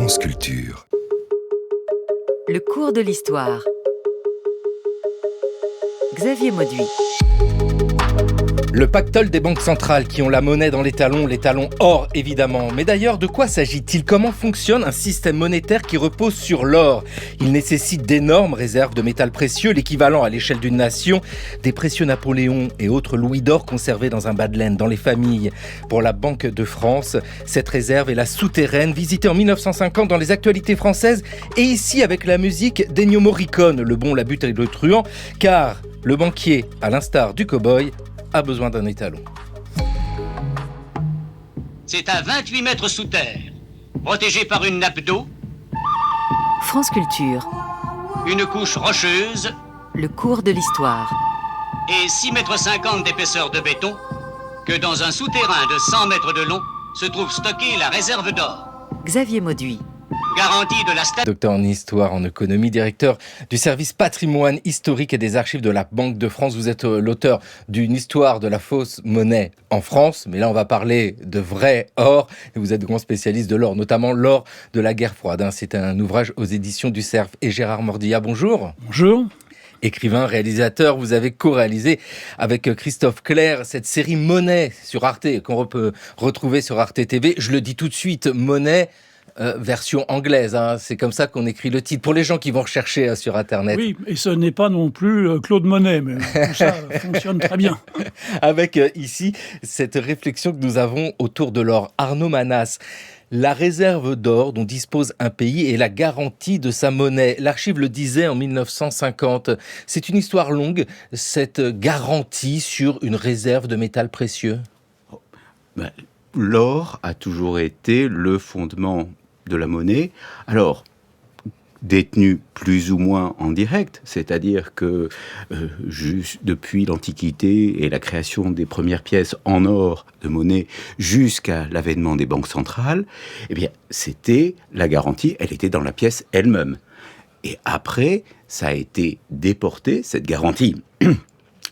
France Culture. Le cours de l'histoire. Xavier Mauduit. Le pactole des banques centrales qui ont la monnaie dans les talons or évidemment. Mais d'ailleurs, de quoi s'agit-il ? Comment fonctionne un système monétaire qui repose sur l'or ? Il nécessite d'énormes réserves de métal précieux, l'équivalent à l'échelle d'une nation, des précieux Napoléon et autres louis d'or conservés dans un bas de laine dans les familles. Pour la Banque de France, cette réserve est la souterraine, visitée en 1950 dans les actualités françaises et ici avec la musique d'Ennio Morricone, le bon, la butte et le truand, car le banquier, à l'instar du cow-boy, a besoin d'un étalon. C'est à 28 mètres sous terre, protégé par une nappe d'eau, France Culture. une couche rocheuse Le cours de l'histoire. et 6,50 mètres d'épaisseur de béton, que dans un souterrain de 100 mètres de long se trouve stockée la réserve d'or. Xavier Mauduit. Garantie de la Docteur en histoire, en économie, directeur du service patrimoine historique et des archives de la Banque de France. Vous êtes l'auteur d'une histoire de la fausse monnaie en France. Mais là, on va parler de vrai or. Et vous êtes grand spécialiste de l'or, notamment l'or de la guerre froide. C'est un ouvrage aux éditions du Cerf. Et Gérard Mordillat, bonjour. Bonjour. Écrivain, réalisateur, vous avez co-réalisé avec Christophe Clair cette série Monnaie sur Arte, qu'on peut retrouver sur Arte TV. Je le dis tout de suite, Monnaie, version anglaise, c'est comme ça qu'on écrit le titre, pour les gens qui vont rechercher sur Internet. Oui, et ce n'est pas non plus Claude Monet, mais tout ça fonctionne très bien. Avec ici cette réflexion que nous avons autour de l'or. Arnaud Manas, la réserve d'or dont dispose un pays est la garantie de sa monnaie. L'archive le disait en 1950. C'est une histoire longue, cette garantie sur une réserve de métal précieux. L'or a toujours été le fondement de la monnaie. Alors, détenu plus ou moins en direct, c'est-à-dire que juste depuis l'Antiquité et la création des premières pièces en or de monnaie jusqu'à l'avènement des banques centrales, eh bien, c'était la garantie, elle était dans la pièce elle-même. Et après, ça a été déporté, cette garantie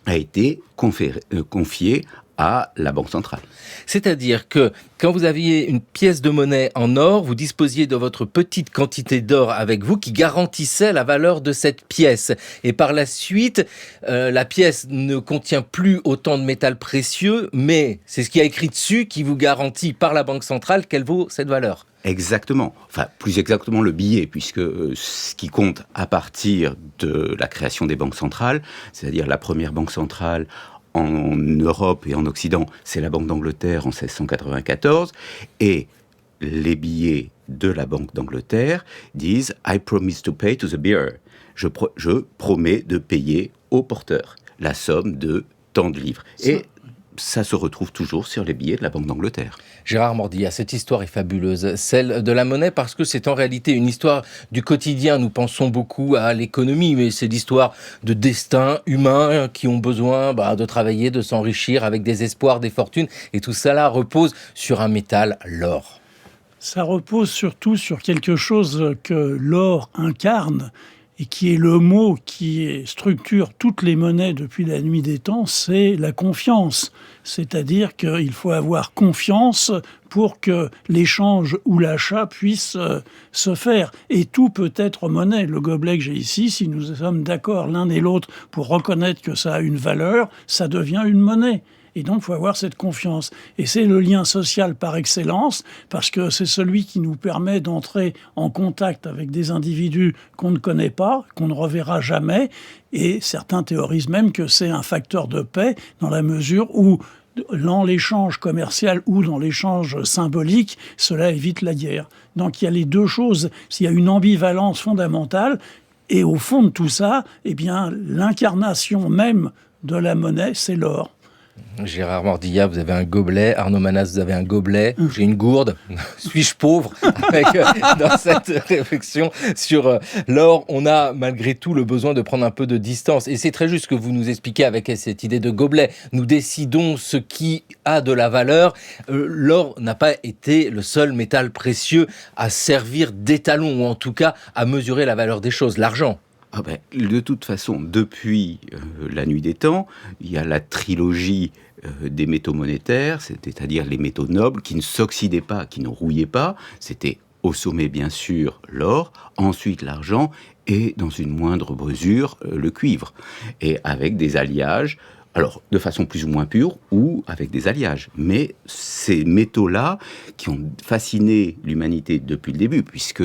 a été confiée à la Banque centrale. C'est-à-dire que quand vous aviez une pièce de monnaie en or, vous disposiez de votre petite quantité d'or avec vous qui garantissait la valeur de cette pièce. Et par la suite, la pièce ne contient plus autant de métal précieux, mais c'est ce qui est écrit dessus qui vous garantit par la Banque centrale qu'elle vaut cette valeur. Exactement. Enfin, plus exactement le billet, puisque ce qui compte à partir de la création des banques centrales, c'est-à-dire la première banque centrale en Europe et en Occident, c'est la Banque d'Angleterre en 1694, et les billets de la Banque d'Angleterre disent « I promise to pay to the bearer ». Je promets de payer au porteur la somme de tant de livres. Et ça se retrouve toujours sur les billets de la Banque d'Angleterre. Gérard Mordillat, cette histoire est fabuleuse, celle de la monnaie, parce que c'est en réalité une histoire du quotidien. Nous pensons beaucoup à l'économie, mais c'est l'histoire de destins humains qui ont besoin de travailler, de s'enrichir avec des espoirs, des fortunes. Et tout cela repose sur un métal, l'or. Ça repose surtout sur quelque chose que l'or incarne et qui est le mot qui structure toutes les monnaies depuis la nuit des temps, c'est la confiance. C'est-à-dire qu'il faut avoir confiance pour que l'échange ou l'achat puisse se faire. Et tout peut être monnaie. Le gobelet que j'ai ici, si nous sommes d'accord l'un et l'autre pour reconnaître que ça a une valeur, ça devient une monnaie. Et donc, il faut avoir cette confiance. Et c'est le lien social par excellence, parce que c'est celui qui nous permet d'entrer en contact avec des individus qu'on ne connaît pas, qu'on ne reverra jamais. Et certains théorisent même que c'est un facteur de paix, dans la mesure où, dans l'échange commercial ou dans l'échange symbolique, cela évite la guerre. Donc, il y a les deux choses. S'il y a une ambivalence fondamentale, et au fond de tout ça, eh bien, l'incarnation même de la monnaie, c'est l'or. Gérard Mordillat, vous avez un gobelet. Arnaud Manas, vous avez un gobelet. J'ai une gourde. Suis-je pauvre avec, dans cette réflexion sur l'or, on a malgré tout le besoin de prendre un peu de distance. Et c'est très juste ce que vous nous expliquez avec cette idée de gobelet. Nous décidons ce qui a de la valeur. L'or n'a pas été le seul métal précieux à servir d'étalon, ou en tout cas à mesurer la valeur des choses. L'argent. De toute façon, depuis la nuit des temps, il y a la trilogie des métaux monétaires, c'est-à-dire les métaux nobles qui ne s'oxydaient pas, qui ne rouillaient pas. C'était au sommet bien sûr l'or, ensuite l'argent et dans une moindre mesure le cuivre, et avec des alliages, alors de façon plus ou moins pure ou avec des alliages. Mais ces métaux-là qui ont fasciné l'humanité depuis le début, puisque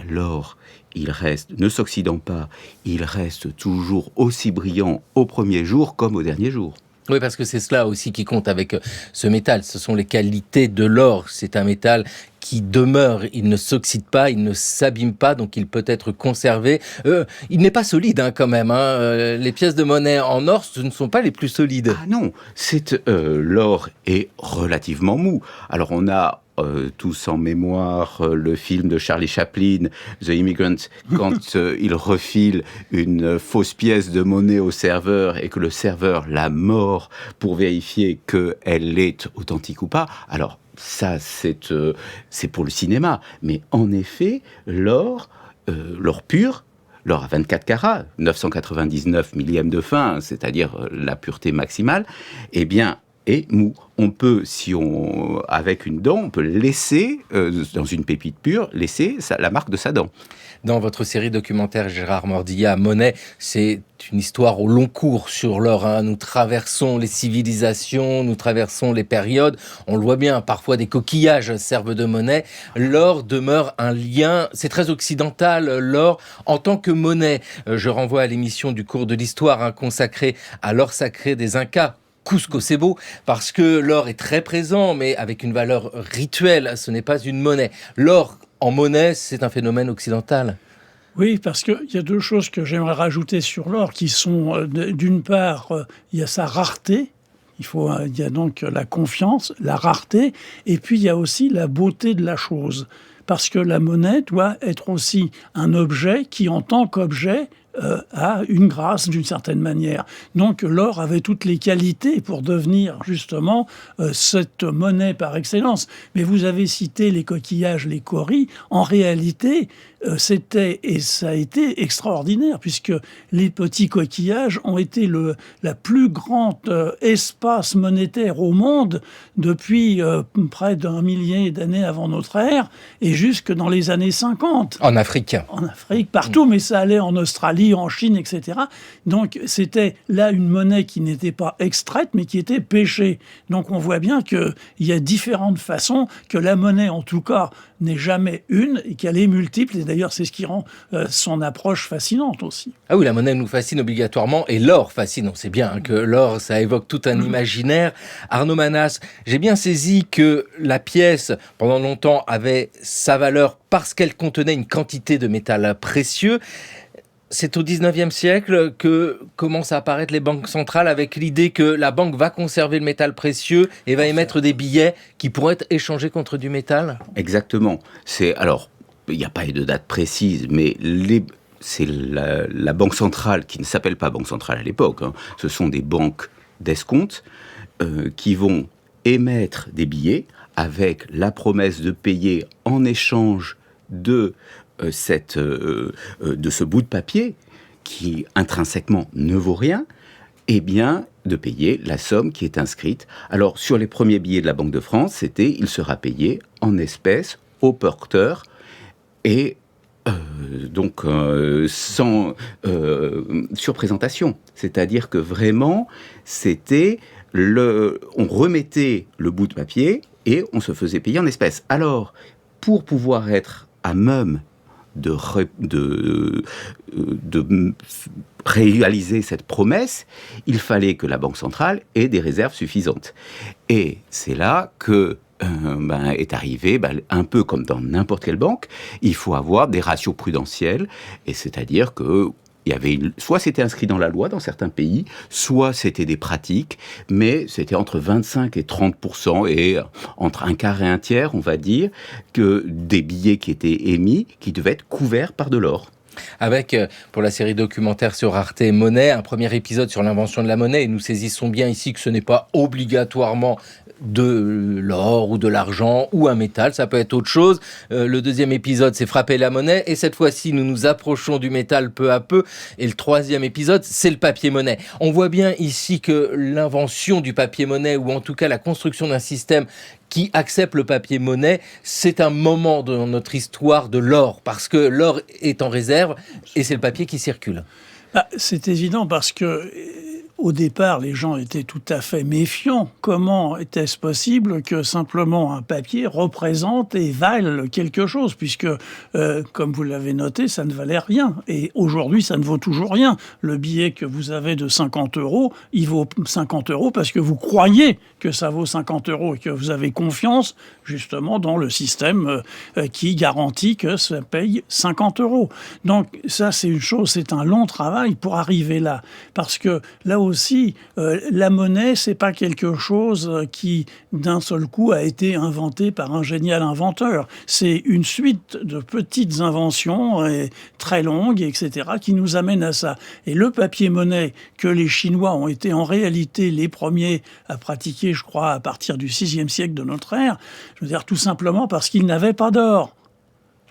l'or, il reste, ne s'oxydant pas, il reste toujours aussi brillant au premier jour comme au dernier jour. Oui, parce que c'est cela aussi qui compte avec ce métal. Ce sont les qualités de l'or. C'est un métal qui demeure, il ne s'oxyde pas, il ne s'abîme pas, donc il peut être conservé. Il n'est pas solide quand même. Les pièces de monnaie en or, ce ne sont pas les plus solides. Ah non, l'or est relativement mou. Alors on a tous en mémoire le film de Charlie Chaplin, The Immigrant, quand il refile une fausse pièce de monnaie au serveur et que le serveur la mord pour vérifier qu'elle est authentique ou pas. Alors ça, c'est pour le cinéma. Mais en effet, l'or pur, l'or à 24 carats, 999 millièmes de fin, c'est-à-dire la pureté maximale, eh bien, est mou. On peut, avec une dent, on peut laisser, dans une pépite pure, la marque de sa dent. Dans votre série documentaire Gérard Mordillat, Monet, c'est une histoire au long cours sur l'or. Nous traversons les civilisations, nous traversons les périodes. On le voit bien, parfois des coquillages servent de monnaie. L'or demeure un lien, c'est très occidental, l'or en tant que monnaie. Je renvoie à l'émission du cours de l'histoire consacrée à l'or sacré des Incas. Cusco Sebo, parce que l'or est très présent, mais avec une valeur rituelle, ce n'est pas une monnaie. L'or en monnaie, c'est un phénomène occidental. Oui, parce qu'il y a deux choses que j'aimerais rajouter sur l'or qui sont, d'une part, il y a sa rareté. Il y a donc la confiance, la rareté, et puis il y a aussi la beauté de la chose. Parce que la monnaie doit être aussi un objet qui, en tant qu'objet, a une grâce d'une certaine manière. Donc l'or avait toutes les qualités pour devenir justement cette monnaie par excellence. Mais vous avez cité les coquillages, les cauris. En réalité, ça a été extraordinaire puisque les petits coquillages ont été la plus grande espace monétaire au monde depuis près d'un millier d'années avant notre ère et jusque dans les années 50. En Afrique. En Afrique, partout, mais ça allait en Australie, en Chine, etc. Donc c'était là une monnaie qui n'était pas extraite, mais qui était pêchée. Donc on voit bien qu'il y a différentes façons, que la monnaie, en tout cas, n'est jamais une et qu'elle est multiple. Et d'ailleurs, c'est ce qui rend son approche fascinante aussi. Ah oui, la monnaie nous fascine obligatoirement et l'or fascine. On sait bien que l'or, ça évoque tout un imaginaire. Arnaud Manas, j'ai bien saisi que la pièce, pendant longtemps, avait sa valeur parce qu'elle contenait une quantité de métal précieux. C'est au 19e siècle que commencent à apparaître les banques centrales avec l'idée que la banque va conserver le métal précieux et va émettre des billets qui pourraient être échangés contre du métal. Exactement. Alors, il n'y a pas de date précise, mais c'est la banque centrale, qui ne s'appelle pas banque centrale à l'époque, ce sont des banques d'escompte qui vont émettre des billets avec la promesse de payer en échange de ce bout de papier qui intrinsèquement ne vaut rien, eh bien de payer la somme qui est inscrite. Alors sur les premiers billets de la Banque de France, il sera payé en espèces au porteur et donc sans surprésentation. C'est-à-dire que vraiment, on remettait le bout de papier et on se faisait payer en espèces. Alors, pour pouvoir être à même de réaliser cette promesse, il fallait que la Banque centrale ait des réserves suffisantes. Et c'est là que est arrivé, un peu comme dans n'importe quelle banque, il faut avoir des ratios prudentiels, et c'est-à-dire que soit c'était inscrit dans la loi dans certains pays, soit c'était des pratiques, mais c'était entre 25 et 30%, et entre un quart et un tiers, on va dire, que des billets qui étaient émis, qui devaient être couverts par de l'or. Avec, pour la série documentaire sur Arte Monnaie, un premier épisode sur l'invention de la monnaie, et nous saisissons bien ici que ce n'est pas obligatoirement de l'or ou de l'argent ou un métal, ça peut être autre chose. Le deuxième épisode, c'est frapper la monnaie, et cette fois-ci, nous nous approchons du métal peu à peu, et le troisième épisode, c'est le papier-monnaie. On voit bien ici que l'invention du papier-monnaie, ou en tout cas la construction d'un système qui accepte le papier-monnaie, c'est un moment dans notre histoire de l'or, parce que l'or est en réserve, et c'est le papier qui circule. C'est évident parce que au départ, les gens étaient tout à fait méfiants. Comment était-ce possible que simplement un papier représente et vale quelque chose, puisque, comme vous l'avez noté, ça ne valait rien. Et aujourd'hui, ça ne vaut toujours rien. Le billet que vous avez de 50 €, il vaut 50 € parce que vous croyez que ça vaut 50 € et que vous avez confiance justement dans le système qui garantit que ça paye 50 €. Donc ça, c'est une chose, c'est un long travail pour arriver là. Parce que là aussi, la monnaie, c'est pas quelque chose qui, d'un seul coup, a été inventé par un génial inventeur. C'est une suite de petites inventions très longues, etc., qui nous amènent à ça. Et le papier-monnaie que les Chinois ont été en réalité les premiers à pratiquer, je crois, à partir du VIe siècle de notre ère, je veux dire tout simplement parce qu'ils n'avaient pas d'or,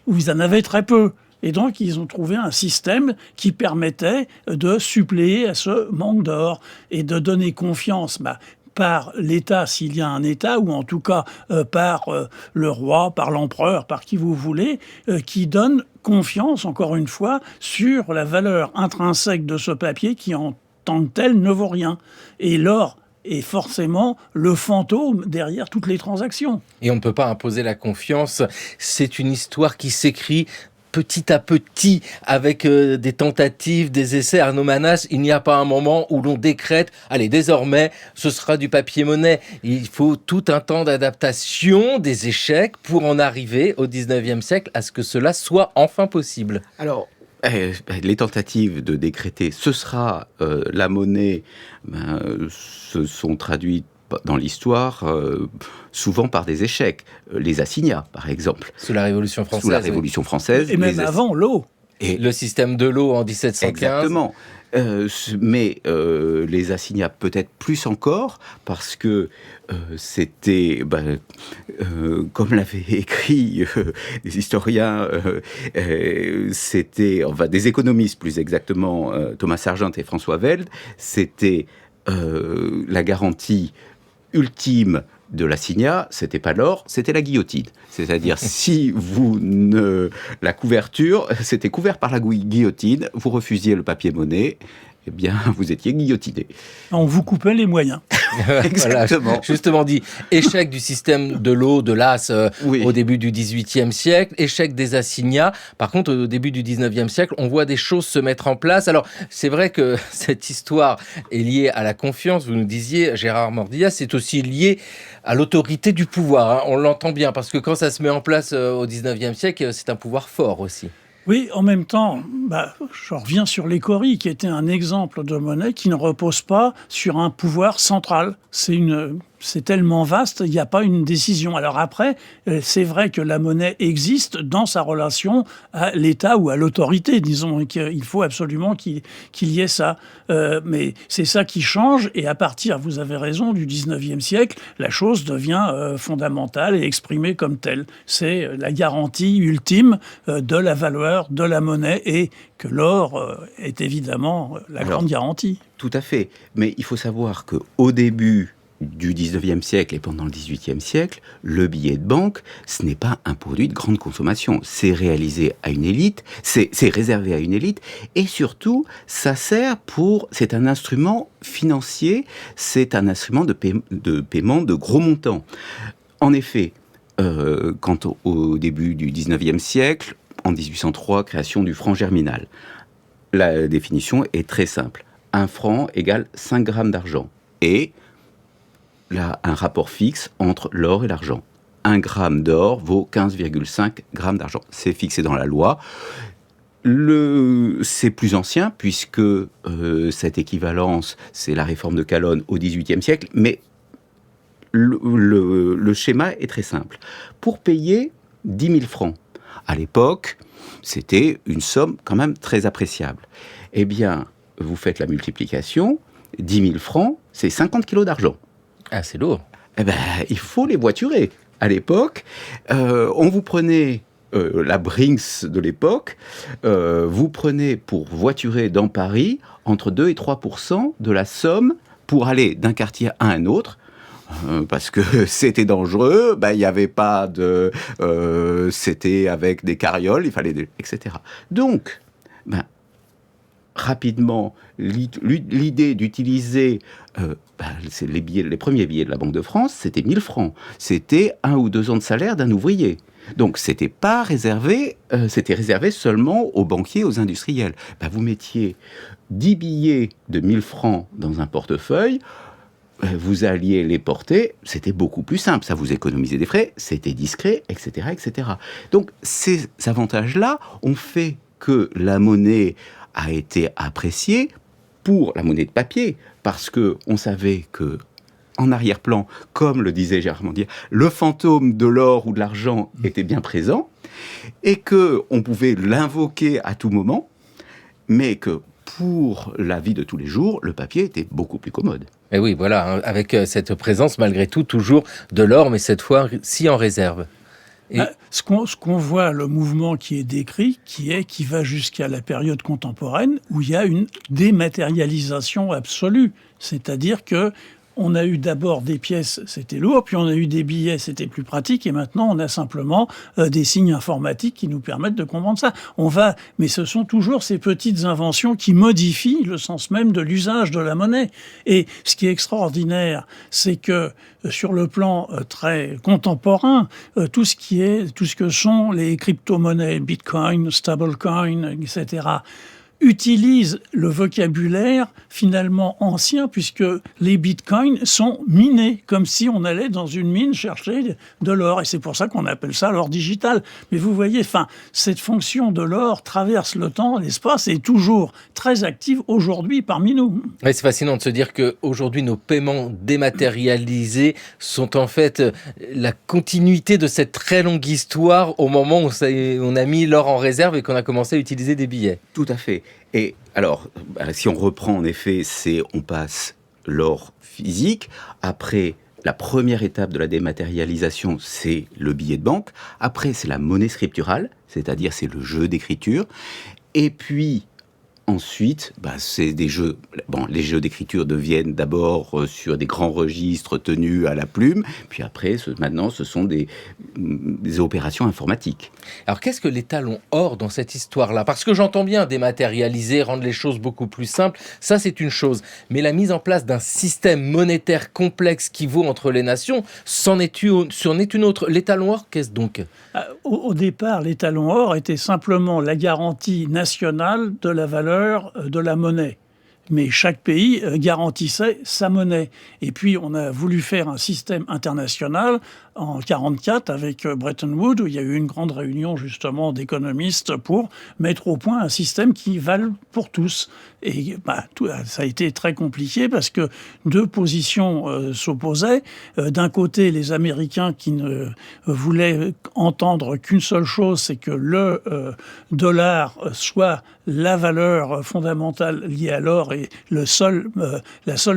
ou ils en avaient très peu. Et donc, ils ont trouvé un système qui permettait de suppléer à ce manque d'or et de donner confiance par l'État, s'il y a un État, ou en tout cas par le roi, par l'empereur, par qui vous voulez, qui donne confiance, encore une fois, sur la valeur intrinsèque de ce papier qui, en tant que tel, ne vaut rien. Et l'or est forcément le fantôme derrière toutes les transactions. Et on ne peut pas imposer la confiance. C'est une histoire qui s'écrit petit à petit, avec des tentatives, des essais. Arnaud Manas, il n'y a pas un moment où l'on décrète, allez, désormais, ce sera du papier-monnaie. Il faut tout un temps d'adaptation, des échecs, pour en arriver au 19e siècle à ce que cela soit enfin possible. Alors, les tentatives de décréter ce sera la monnaie se sont traduites dans l'histoire, souvent par des échecs. Les assignats, par exemple. Sous la Révolution française. Sous la Révolution française. Et même avant, l'eau. Et le système de l'eau en 1715. Exactement. Mais les assignats peut-être plus encore, parce que c'était, comme l'avaient écrit des historiens, c'était, des économistes plus exactement, Thomas Sargent et François Veld, c'était la garantie ultime de l'assignat, c'était pas l'or, c'était la guillotine. C'est-à-dire, si la couverture, c'était couvert par la guillotine, vous refusiez le papier-monnaie, eh bien, vous étiez guillotiné. On vous coupait les moyens. Exactement. Voilà, justement dit, échec du système de l'eau, de l'as au début du XVIIIe siècle, échec des assignats. Par contre, au début du XIXe siècle, on voit des choses se mettre en place. Alors, c'est vrai que cette histoire est liée à la confiance. Vous nous disiez, Gérard Mordillas, c'est aussi lié à l'autorité du pouvoir. Hein. On l'entend bien, parce que quand ça se met en place au XIXe siècle, c'est un pouvoir fort aussi. Oui, en même temps, je reviens sur l'écorie, qui était un exemple de monnaie qui ne repose pas sur un pouvoir central. C'est tellement vaste, il n'y a pas une décision. Alors après, c'est vrai que la monnaie existe dans sa relation à l'État ou à l'autorité. Disons qu'il faut absolument qu'il y ait ça. Mais c'est ça qui change. Et à partir, vous avez raison, du 19e siècle, la chose devient fondamentale et exprimée comme telle. C'est la garantie ultime de la valeur de la monnaie, et que l'or est évidemment la grande garantie. Tout à fait. Mais il faut savoir qu'au début du 19e siècle et pendant le 18e siècle, le billet de banque, ce n'est pas un produit de grande consommation. C'est réalisé à une élite, c'est réservé à une élite, et surtout, c'est un instrument financier, c'est un instrument de paiement de gros montants. En effet, quant au début du 19e siècle, en 1803, création du franc germinal. La définition est très simple. 1 franc égale 5 grammes d'argent. Et là, un rapport fixe entre l'or et l'argent. 1 gramme d'or vaut 15,5 grammes d'argent. C'est fixé dans la loi. C'est plus ancien, puisque cette équivalence, c'est la réforme de Calonne au XVIIIe siècle, mais le schéma est très simple. Pour payer 10 000 francs, à l'époque, c'était une somme quand même très appréciable. Eh bien, vous faites la multiplication, 10 000 francs, c'est 50 kilos d'argent. Ah, c'est lourd. il faut les voiturer. À l'époque, on vous prenait la Brinks de l'époque, vous prenez pour voiturer dans Paris entre 2 et 3% de la somme pour aller d'un quartier à un autre. Parce que c'était dangereux, il n'y avait pas de... c'était avec des carrioles, il fallait... etc. Donc, rapidement, l'idée d'utiliser... les premiers billets de la Banque de France, c'était 1000 francs. C'était 1 ou 2 ans de salaire d'un ouvrier. Donc, c'était pas réservé, c'était réservé seulement aux banquiers, aux industriels. Vous mettiez 10 billets de 1000 francs dans un portefeuille, vous alliez les porter, c'était beaucoup plus simple, ça vous économisait des frais, c'était discret, etc., etc. Donc, ces avantages-là ont fait que la monnaie a été appréciée pour la monnaie de papier, parce qu'on savait que, en arrière-plan, comme le disait Gérard Mandier, le fantôme de l'or ou de l'argent était bien présent, et qu'on pouvait l'invoquer à tout moment, mais que pour la vie de tous les jours, le papier était beaucoup plus commode. Et oui, voilà, avec cette présence, malgré tout, toujours de l'or, mais cette fois, si en réserve. Et... Ce qu'on voit, le mouvement qui est décrit, qui va jusqu'à la période contemporaine, où il y a une dématérialisation absolue. C'est-à-dire que on a eu d'abord des pièces, c'était lourd, puis on a eu des billets, c'était plus pratique, et maintenant on a simplement des signes informatiques qui nous permettent de comprendre ça. Mais ce sont toujours ces petites inventions qui modifient le sens même de l'usage de la monnaie. Et ce qui est extraordinaire, c'est que sur le plan très contemporain, tout ce que sont les crypto-monnaies, Bitcoin, stablecoin, etc., utilise le vocabulaire finalement ancien, puisque les bitcoins sont minés, comme si on allait dans une mine chercher de l'or. Et c'est pour ça qu'on appelle ça l'or digital. Mais vous voyez, cette fonction de l'or traverse le temps, l'espace, et est toujours très active aujourd'hui parmi nous. Ouais, c'est fascinant de se dire qu'aujourd'hui, nos paiements dématérialisés sont en fait la continuité de cette très longue histoire au moment où on a mis l'or en réserve et qu'on a commencé à utiliser des billets. Tout à fait. Et alors, si on reprend en effet, on passe l'or physique. Après, la première étape de la dématérialisation, c'est le billet de banque. Après, c'est la monnaie scripturale, c'est-à-dire c'est le jeu d'écriture. Et puis, ensuite, c'est des jeux. Les jeux d'écriture deviennent d'abord sur des grands registres tenus à la plume. Puis après, maintenant, ce sont des opérations informatiques. Alors, qu'est-ce que les talons or dans cette histoire-là ? Parce que j'entends bien dématérialiser, rendre les choses beaucoup plus simples, ça c'est une chose. Mais la mise en place d'un système monétaire complexe qui vaut entre les nations, c'en est une autre. Les talons or, qu'est-ce donc ? Au départ, les talons or étaient simplement la garantie nationale de la valeur de la monnaie. Mais chaque pays garantissait sa monnaie. Et puis, on a voulu faire un système international en 1944 avec Bretton Woods, où il y a eu une grande réunion justement d'économistes pour mettre au point un système qui vale pour tous. Et ça a été très compliqué parce que deux positions s'opposaient. D'un côté, les Américains qui ne voulaient entendre qu'une seule chose, c'est que le dollar soit la valeur fondamentale liée à l'or et la seule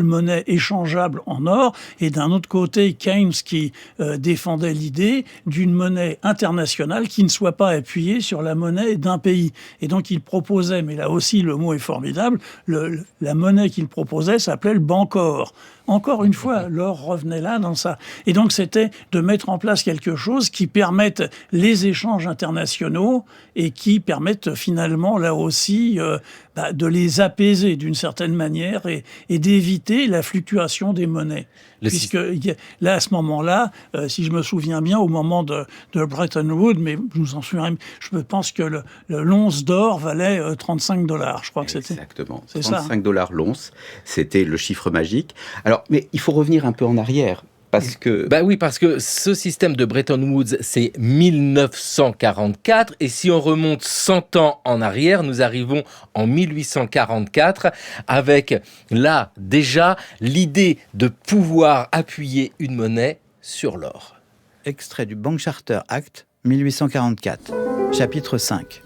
monnaie échangeable en or. Et d'un autre côté, Keynes qui défendait l'idée d'une monnaie internationale qui ne soit pas appuyée sur la monnaie d'un pays. Et donc il proposait, mais là aussi le mot est formidable, la monnaie qu'il proposait s'appelait le Bancor. Encore une fois, l'or revenait là dans ça. Et donc, c'était de mettre en place quelque chose qui permette les échanges internationaux et qui permette finalement, là aussi, de les apaiser d'une certaine manière et d'éviter la fluctuation des monnaies. Puisque là, à ce moment-là, si je me souviens bien, au moment de Bretton Woods, mais je pense que l'once d'or valait $35. Je crois que c'était. Exactement. C'est $35 l'once. C'était le chiffre magique. Alors, mais il faut revenir un peu en arrière. Parce que... oui, parce que ce système de Bretton Woods, c'est 1944. Et si on remonte 100 ans en arrière, nous arrivons en 1844 avec, là, déjà, l'idée de pouvoir appuyer une monnaie sur l'or. Extrait du Bank Charter Act, 1844, chapitre 5.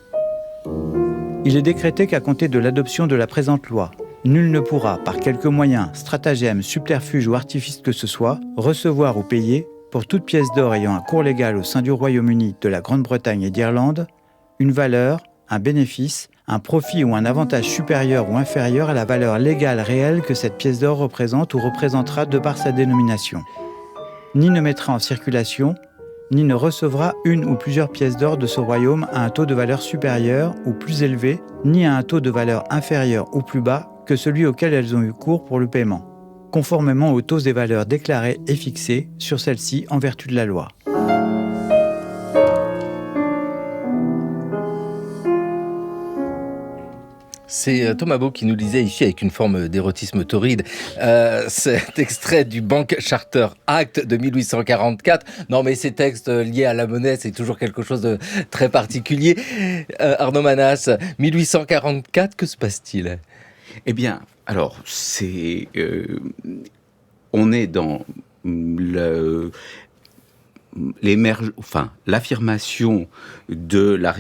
Il est décrété qu'à compter de l'adoption de la présente loi, Nul ne pourra, par quelque moyen, stratagème, subterfuge ou artifice que ce soit, recevoir ou payer, pour toute pièce d'or ayant un cours légal au sein du Royaume-Uni, de la Grande-Bretagne et d'Irlande, une valeur, un bénéfice, un profit ou un avantage supérieur ou inférieur à la valeur légale réelle que cette pièce d'or représente ou représentera de par sa dénomination. Ni ne mettra en circulation, ni ne recevra une ou plusieurs pièces d'or de ce royaume à un taux de valeur supérieur ou plus élevé, ni à un taux de valeur inférieur ou plus bas que celui auquel elles ont eu cours pour le paiement, conformément aux taux des valeurs déclarées et fixées sur celles-ci en vertu de la loi. C'est Thomas Beau qui nous lisait ici avec une forme d'érotisme torride cet extrait du Bank Charter Act de 1844. Non mais ces textes liés à la monnaie, c'est toujours quelque chose de très particulier. Arnaud Manas, 1844, que se passe-t-il ? Eh bien, alors, on est dans l'affirmation de la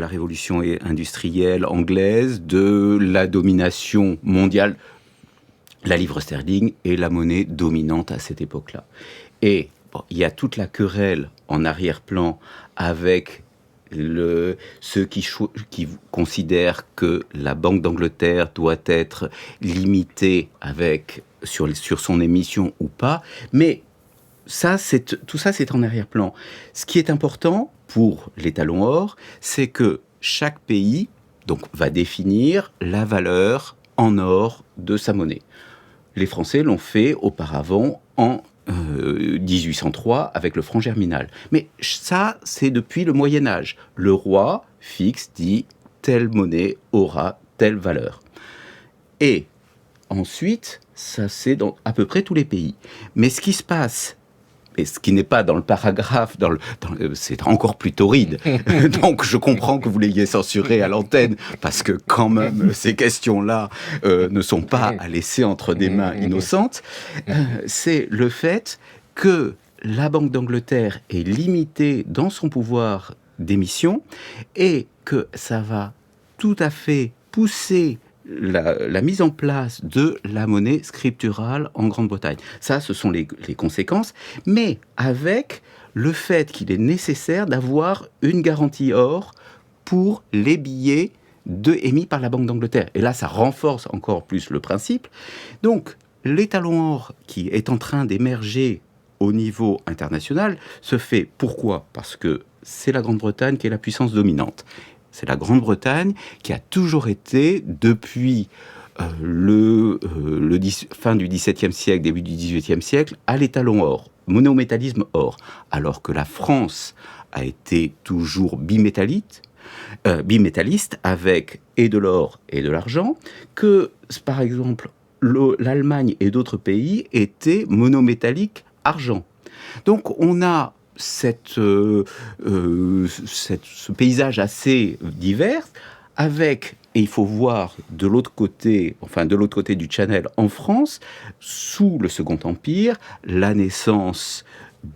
révolution industrielle anglaise, de la domination mondiale. La livre sterling est la monnaie dominante à cette époque-là. Et il y a toute la querelle en arrière-plan avec ceux qui considèrent que la Banque d'Angleterre doit être limitée sur son émission ou pas, mais tout ça, c'est en arrière-plan. Ce qui est important pour l'étalon or, c'est que chaque pays va définir la valeur en or de sa monnaie. Les Français l'ont fait auparavant en 1803 avec le franc germinal. Mais ça, c'est depuis le Moyen-Âge. Le roi fixe, dit telle monnaie aura telle valeur. Et ensuite, ça c'est dans à peu près tous les pays. Mais ce qui se passe, et ce qui n'est pas dans le paragraphe, c'est encore plus torride. Donc je comprends que vous l'ayez censuré à l'antenne, parce que quand même, ces questions-là ne sont pas à laisser entre des mains innocentes. C'est le fait que la Banque d'Angleterre est limitée dans son pouvoir d'émission et que ça va tout à fait pousser la mise en place de la monnaie scripturale en Grande-Bretagne. Ça, ce sont les conséquences, mais avec le fait qu'il est nécessaire d'avoir une garantie or pour les billets émis par la Banque d'Angleterre. Et là, ça renforce encore plus le principe. Donc, l'étalon or qui est en train d'émerger au niveau international se fait. Pourquoi ? Parce que c'est la Grande-Bretagne qui est la puissance dominante. C'est la Grande-Bretagne qui a toujours été, depuis fin du XVIIe siècle, début du XVIIIe siècle, à l'étalon or, monnaie au métallisme or, alors que la France a été toujours bimétalliste, avec et de l'or et de l'argent, que, par exemple, l'Allemagne et d'autres pays étaient monométalliques argent. Donc on a ce paysage assez divers, avec, et il faut voir de l'autre côté du Channel en France, sous le Second Empire, la naissance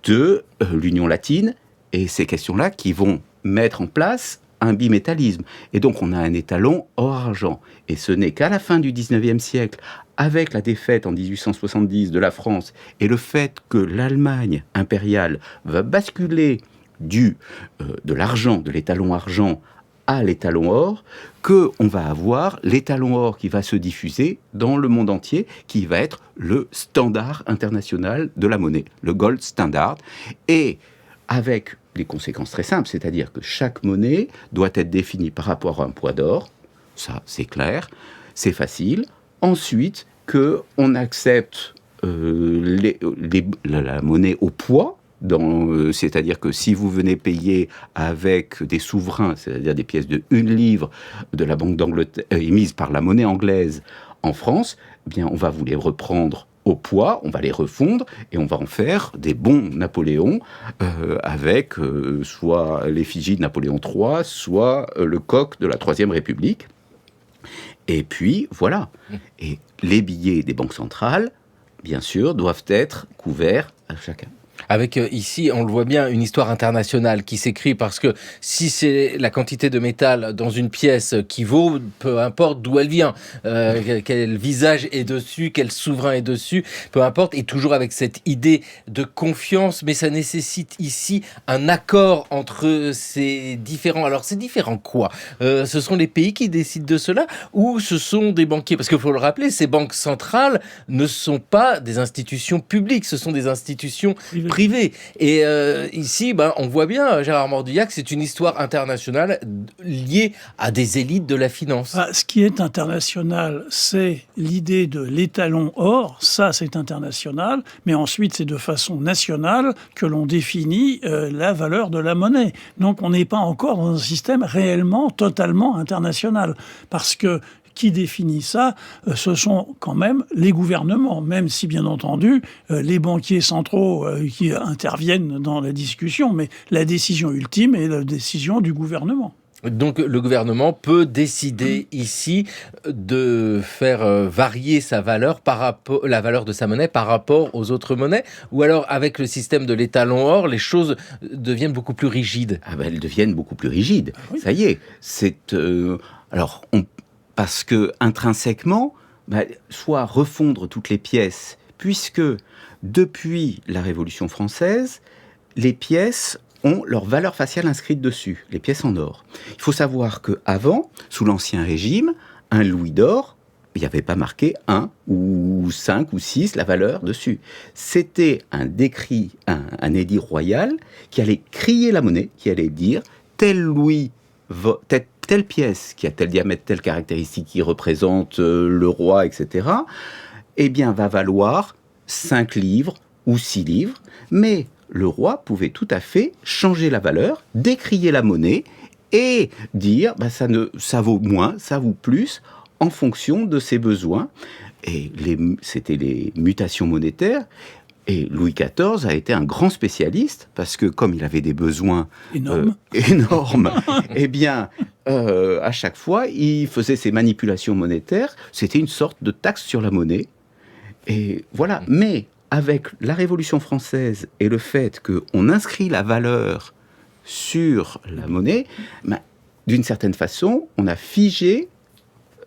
de l'Union latine, et ces questions-là qui vont mettre en place un bimétallisme. Et donc on a un étalon or-argent. Et ce n'est qu'à la fin du XIXe siècle, avec la défaite en 1870 de la France et le fait que l'Allemagne impériale va basculer de l'argent, de l'étalon argent à l'étalon or, qu'on va avoir l'étalon or qui va se diffuser dans le monde entier, qui va être le standard international de la monnaie, le gold standard, et avec des conséquences très simples, c'est-à-dire que chaque monnaie doit être définie par rapport à un poids d'or, ça c'est clair, c'est facile. Ensuite, qu'on accepte la monnaie au poids, c'est-à-dire que si vous venez payer avec des souverains, c'est-à-dire des pièces de 1 livre de la Banque d'Angleterre, émises par la monnaie anglaise en France, eh bien on va vous les reprendre au poids, on va les refondre et on va en faire des bons Napoléon avec soit l'effigie de Napoléon III, soit le coq de la Troisième République. Et puis, voilà. Et les billets des banques centrales, bien sûr, doivent être couverts à chacun. Avec ici, on le voit bien, une histoire internationale qui s'écrit parce que si c'est la quantité de métal dans une pièce qui vaut, peu importe d'où elle vient, quel visage est dessus, quel souverain est dessus, peu importe, et toujours avec cette idée de confiance, mais ça nécessite ici un accord entre ces différents... Alors c'est différent quoi ? Ce sont les pays qui décident de cela ou ce sont des banquiers ? Parce qu'il faut le rappeler, ces banques centrales ne sont pas des institutions publiques, ce sont des institutions privées. Et ici, on voit bien, Gérard Mordillac, c'est une histoire internationale liée à des élites de la finance. Ce qui est international, c'est l'idée de l'étalon or, ça c'est international, mais ensuite c'est de façon nationale que l'on définit la valeur de la monnaie. Donc on n'est pas encore dans un système réellement, totalement international, parce que qui définit ça, ce sont quand même les gouvernements, même si bien entendu les banquiers centraux qui interviennent dans la discussion, mais la décision ultime est la décision du gouvernement. Donc le gouvernement peut décider ici de faire varier sa valeur la valeur de sa monnaie par rapport aux autres monnaies, ou alors avec le système de l'étalon or, les choses deviennent beaucoup plus rigides. Elles deviennent beaucoup plus rigides. Oui. Ça y est, parce que intrinsèquement, soit refondre toutes les pièces, puisque depuis la Révolution française, les pièces ont leur valeur faciale inscrite dessus, les pièces en or. Il faut savoir qu'avant, sous l'Ancien Régime, un louis d'or, il n'y avait pas marqué 1 ou 5 ou 6 la valeur dessus. C'était un décret, un édit royal qui allait crier la monnaie, qui allait dire tel louis, telle pièce qui a tel diamètre, telle caractéristique qui représente le roi, etc., eh bien, va valoir 5 livres ou 6 livres, mais le roi pouvait tout à fait changer la valeur, décrier la monnaie et dire ça vaut moins, ça vaut plus, en fonction de ses besoins. Et c'était les mutations monétaires. Et Louis XIV a été un grand spécialiste, parce que comme il avait des besoins énormes, eh bien, à chaque fois, il faisait ses manipulations monétaires. C'était une sorte de taxe sur la monnaie. Et voilà. Mais avec la Révolution française et le fait qu'on inscrit la valeur sur la monnaie, d'une certaine façon, on a figé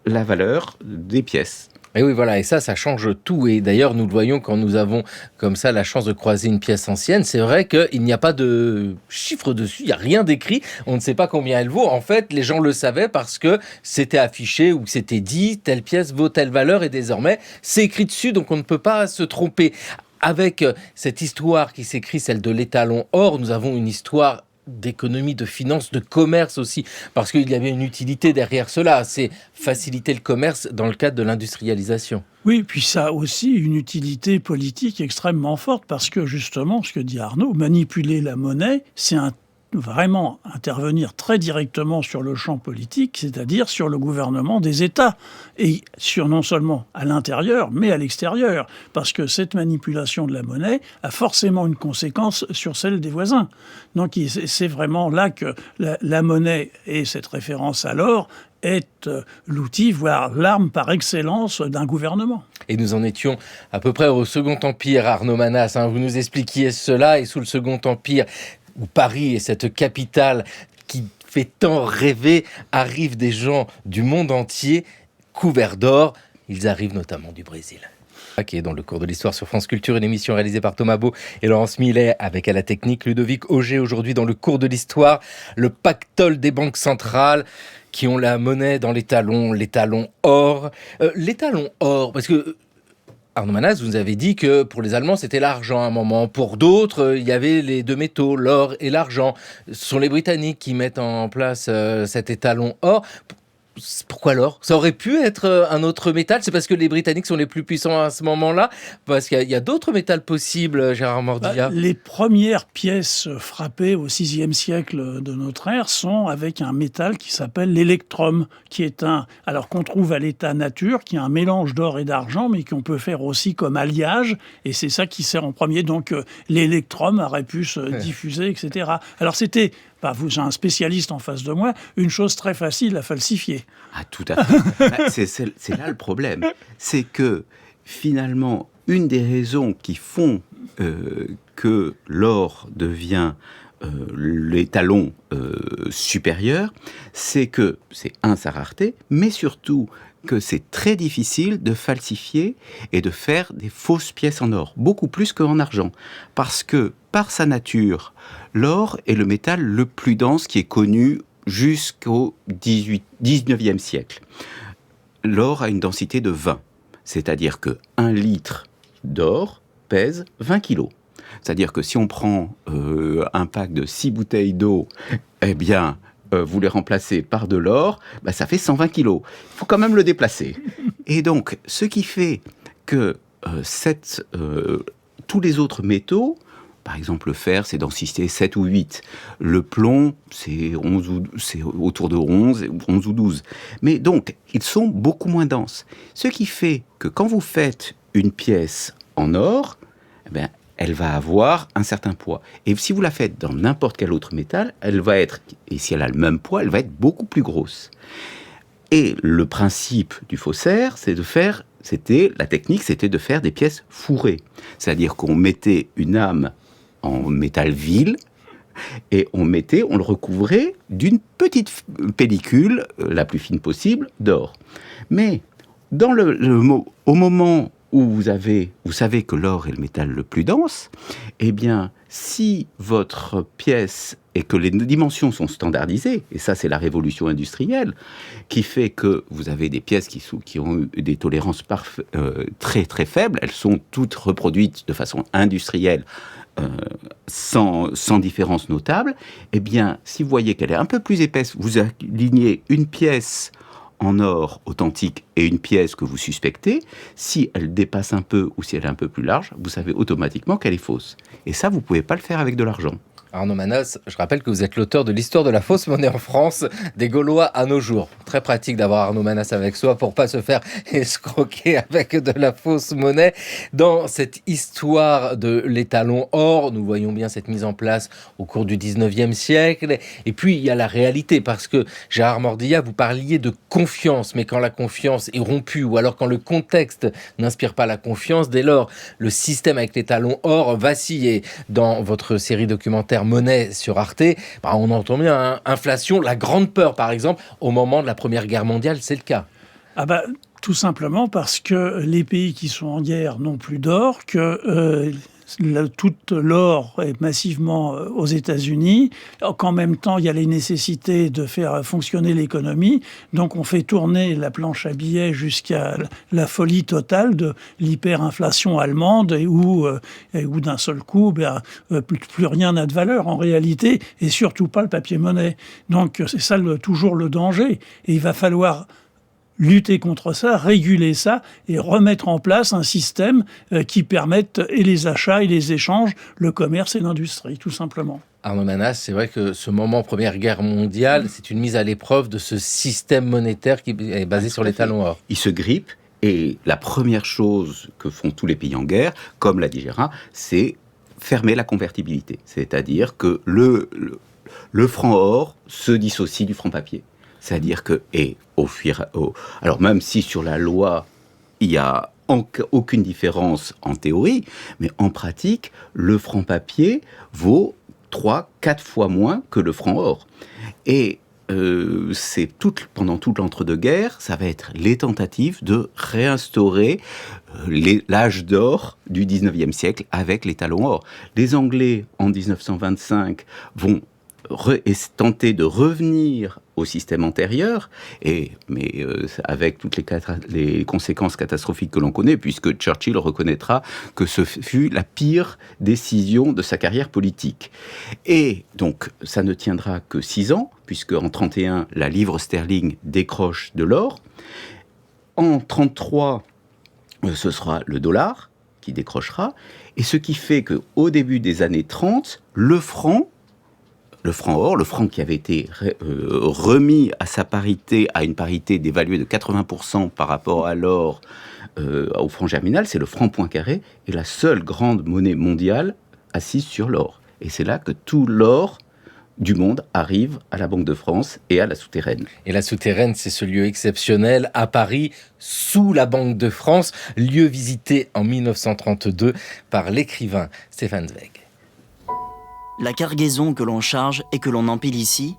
la valeur des pièces. Et oui, voilà, et ça change tout. Et d'ailleurs, nous le voyons quand nous avons comme ça la chance de croiser une pièce ancienne. C'est vrai qu'il n'y a pas de chiffre dessus, il n'y a rien d'écrit. On ne sait pas combien elle vaut. En fait, les gens le savaient parce que c'était affiché ou c'était dit, telle pièce vaut telle valeur et désormais, c'est écrit dessus, donc on ne peut pas se tromper. Avec cette histoire qui s'écrit, celle de l'étalon or, nous avons une histoire d'économie, de finance, de commerce aussi, parce qu'il y avait une utilité derrière cela, c'est faciliter le commerce dans le cadre de l'industrialisation. Oui, puis ça a aussi une utilité politique extrêmement forte, parce que justement, ce que dit Arnaud, manipuler la monnaie, c'est vraiment intervenir très directement sur le champ politique, c'est-à-dire sur le gouvernement des États, et sur non seulement à l'intérieur, mais à l'extérieur, parce que cette manipulation de la monnaie a forcément une conséquence sur celle des voisins. Donc c'est vraiment là que la monnaie et cette référence à l'or est l'outil, voire l'arme par excellence d'un gouvernement. Et nous en étions à peu près au Second Empire, Arnaud Manas, vous nous expliquiez cela, et sous le Second Empire, où Paris est cette capitale qui fait tant rêver, arrivent des gens du monde entier couverts d'or. Ils arrivent notamment du Brésil. Qui est dans le cours de l'histoire sur France Culture, une émission réalisée par Thomas Beau et Laurence Millet, avec à la technique Ludovic Auger. Aujourd'hui, dans le cours de l'histoire, le pactole des banques centrales qui ont la monnaie dans l'étalon or. L'étalon or, parce que Arnaud Manas, vous nous avez dit que pour les Allemands, c'était l'argent à un moment. Pour d'autres, il y avait les deux métaux, l'or et l'argent. Ce sont les Britanniques qui mettent en place cet étalon or. Pourquoi l'or ? Ça aurait pu être un autre métal ? C'est parce que les Britanniques sont les plus puissants à ce moment-là ? Parce qu'il y a d'autres métals possibles, Gérard Mordillac. Les premières pièces frappées au VIe siècle de notre ère sont avec un métal qui s'appelle l'électrum, qui est qu'on trouve à l'état nature, qui est un mélange d'or et d'argent, mais qu'on peut faire aussi comme alliage, et c'est ça qui sert en premier. Donc l'électrum aurait pu se diffuser, etc. Alors c'était... vous avez un spécialiste en face de moi, une chose très facile à falsifier. Ah, tout à fait. C'est là le problème. C'est que, finalement, une des raisons qui font que l'or devient l'étalon supérieur, c'est que c'est sa rareté, mais surtout que c'est très difficile de falsifier et de faire des fausses pièces en or, beaucoup plus qu'en argent, parce que par sa nature, l'or est le métal le plus dense qui est connu jusqu'au 19e siècle. L'or a une densité de 20, c'est-à-dire que 1 litre d'or pèse 20 kilos. C'est-à-dire que si on prend un pack de 6 bouteilles d'eau, eh bien, vous les remplacez par de l'or, ça fait 120 kilos. Il faut quand même le déplacer. Et donc, ce qui fait que tous les autres métaux, par exemple le fer, c'est densité 7 ou 8. Le plomb, c'est autour de 11 ou 12. Mais donc, ils sont beaucoup moins denses. Ce qui fait que quand vous faites une pièce en or, elle va avoir un certain poids. Et si vous la faites dans n'importe quel autre métal, elle va être, et si elle a le même poids, elle va être beaucoup plus grosse. Et le principe du faussaire, la technique, c'était de faire des pièces fourrées. C'est-à-dire qu'on mettait une âme en métal vil, et on le recouvrait d'une petite pellicule, la plus fine possible, d'or. Mais au moment où vous savez que l'or est le métal le plus dense, eh bien, si votre pièce et que les dimensions sont standardisées, et ça c'est la révolution industrielle, qui fait que vous avez des pièces qui ont eu des tolérances très très faibles, elles sont toutes reproduites de façon industrielle, sans différence notable, eh bien, si vous voyez qu'elle est un peu plus épaisse, vous alignez une pièce en or authentique et une pièce que vous suspectez, si elle dépasse un peu ou si elle est un peu plus large, vous savez automatiquement qu'elle est fausse. Et ça, vous ne pouvez pas le faire avec de l'argent. Arnaud Manas, je rappelle que vous êtes l'auteur de l'histoire de la fausse monnaie en France, des Gaulois à nos jours. Très pratique d'avoir Arnaud Manas avec soi pour pas se faire escroquer avec de la fausse monnaie. Dans cette histoire de l'étalon or, nous voyons bien cette mise en place au cours du 19e siècle. Et puis, il y a la réalité, parce que Gérard Mordillat, vous parliez de confiance, mais quand la confiance est rompue, ou alors quand le contexte n'inspire pas la confiance, dès lors, le système avec l'étalon or vacille. Dans votre série documentaire Monnaie sur Arte, on entend bien, inflation, la grande peur par exemple, au moment de la Première Guerre mondiale, c'est le cas. Tout simplement parce que les pays qui sont en guerre n'ont plus d'or, que toute l'or est massivement aux États-Unis, qu'en même temps il y a les nécessités de faire fonctionner l'économie, donc on fait tourner la planche à billets jusqu'à la folie totale de l'hyperinflation allemande où d'un seul coup plus rien n'a de valeur en réalité, et surtout pas le papier-monnaie. Donc c'est ça toujours le danger, et il va falloir lutter contre ça, réguler ça et remettre en place un système qui permette et les achats et les échanges, le commerce et l'industrie, tout simplement. Arnaud Manas, c'est vrai que ce moment Première Guerre mondiale, c'est une mise à l'épreuve de ce système monétaire qui est basé sur l'étalon or. Il se grippe, et la première chose que font tous les pays en guerre, comme l'a dit Gérard, c'est fermer la convertibilité. C'est-à-dire que le franc or se dissocie du franc papier. C'est-à-dire que, alors même si sur la loi, il n'y a aucune différence en théorie, mais en pratique, le franc papier vaut 3-4 fois moins que le franc or. Et pendant toute l'entre-deux-guerres, ça va être les tentatives de réinstaurer l'âge d'or du 19e siècle avec l'étalon or. Les Anglais, en 1925, vont tenter de revenir au système antérieur, mais avec toutes les conséquences catastrophiques que l'on connaît, puisque Churchill reconnaîtra que ce fut la pire décision de sa carrière politique. Et donc, ça ne tiendra que 6 ans, puisque en 1931, la livre sterling décroche de l'or. En 1933, ce sera le dollar qui décrochera, et ce qui fait qu'au début des années 30, le franc or, le franc qui avait été remis à une parité dévaluée de 80% par rapport à l'or au franc germinal, c'est le franc Poincaré, est la seule grande monnaie mondiale assise sur l'or. Et c'est là que tout l'or du monde arrive à la Banque de France et à la Souterraine. Et la Souterraine, c'est ce lieu exceptionnel à Paris, sous la Banque de France, lieu visité en 1932 par l'écrivain Stefan Zweig. La cargaison que l'on charge et que l'on empile ici,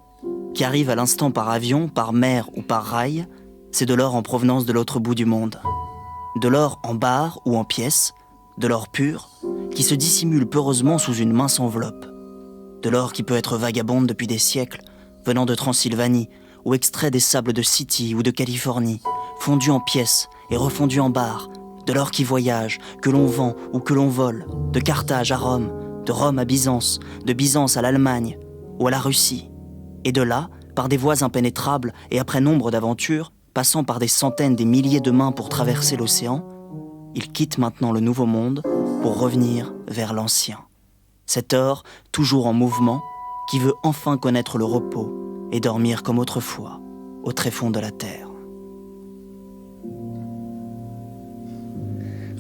qui arrive à l'instant par avion, par mer ou par rail, c'est de l'or en provenance de l'autre bout du monde. De l'or en barres ou en pièces, de l'or pur, qui se dissimule peureusement sous une mince enveloppe. De l'or qui peut être vagabonde depuis des siècles, venant de Transylvanie, ou extrait des sables de City ou de Californie, fondu en pièces et refondu en barres. De l'or qui voyage, que l'on vend ou que l'on vole, de Carthage à Rome, de Rome à Byzance, de Byzance à l'Allemagne ou à la Russie. Et de là, par des voies impénétrables et après nombre d'aventures, passant par des centaines, des milliers de mains pour traverser l'océan, il quitte maintenant le nouveau monde pour revenir vers l'ancien. Cet or, toujours en mouvement, qui veut enfin connaître le repos et dormir comme autrefois, au tréfonds de la terre.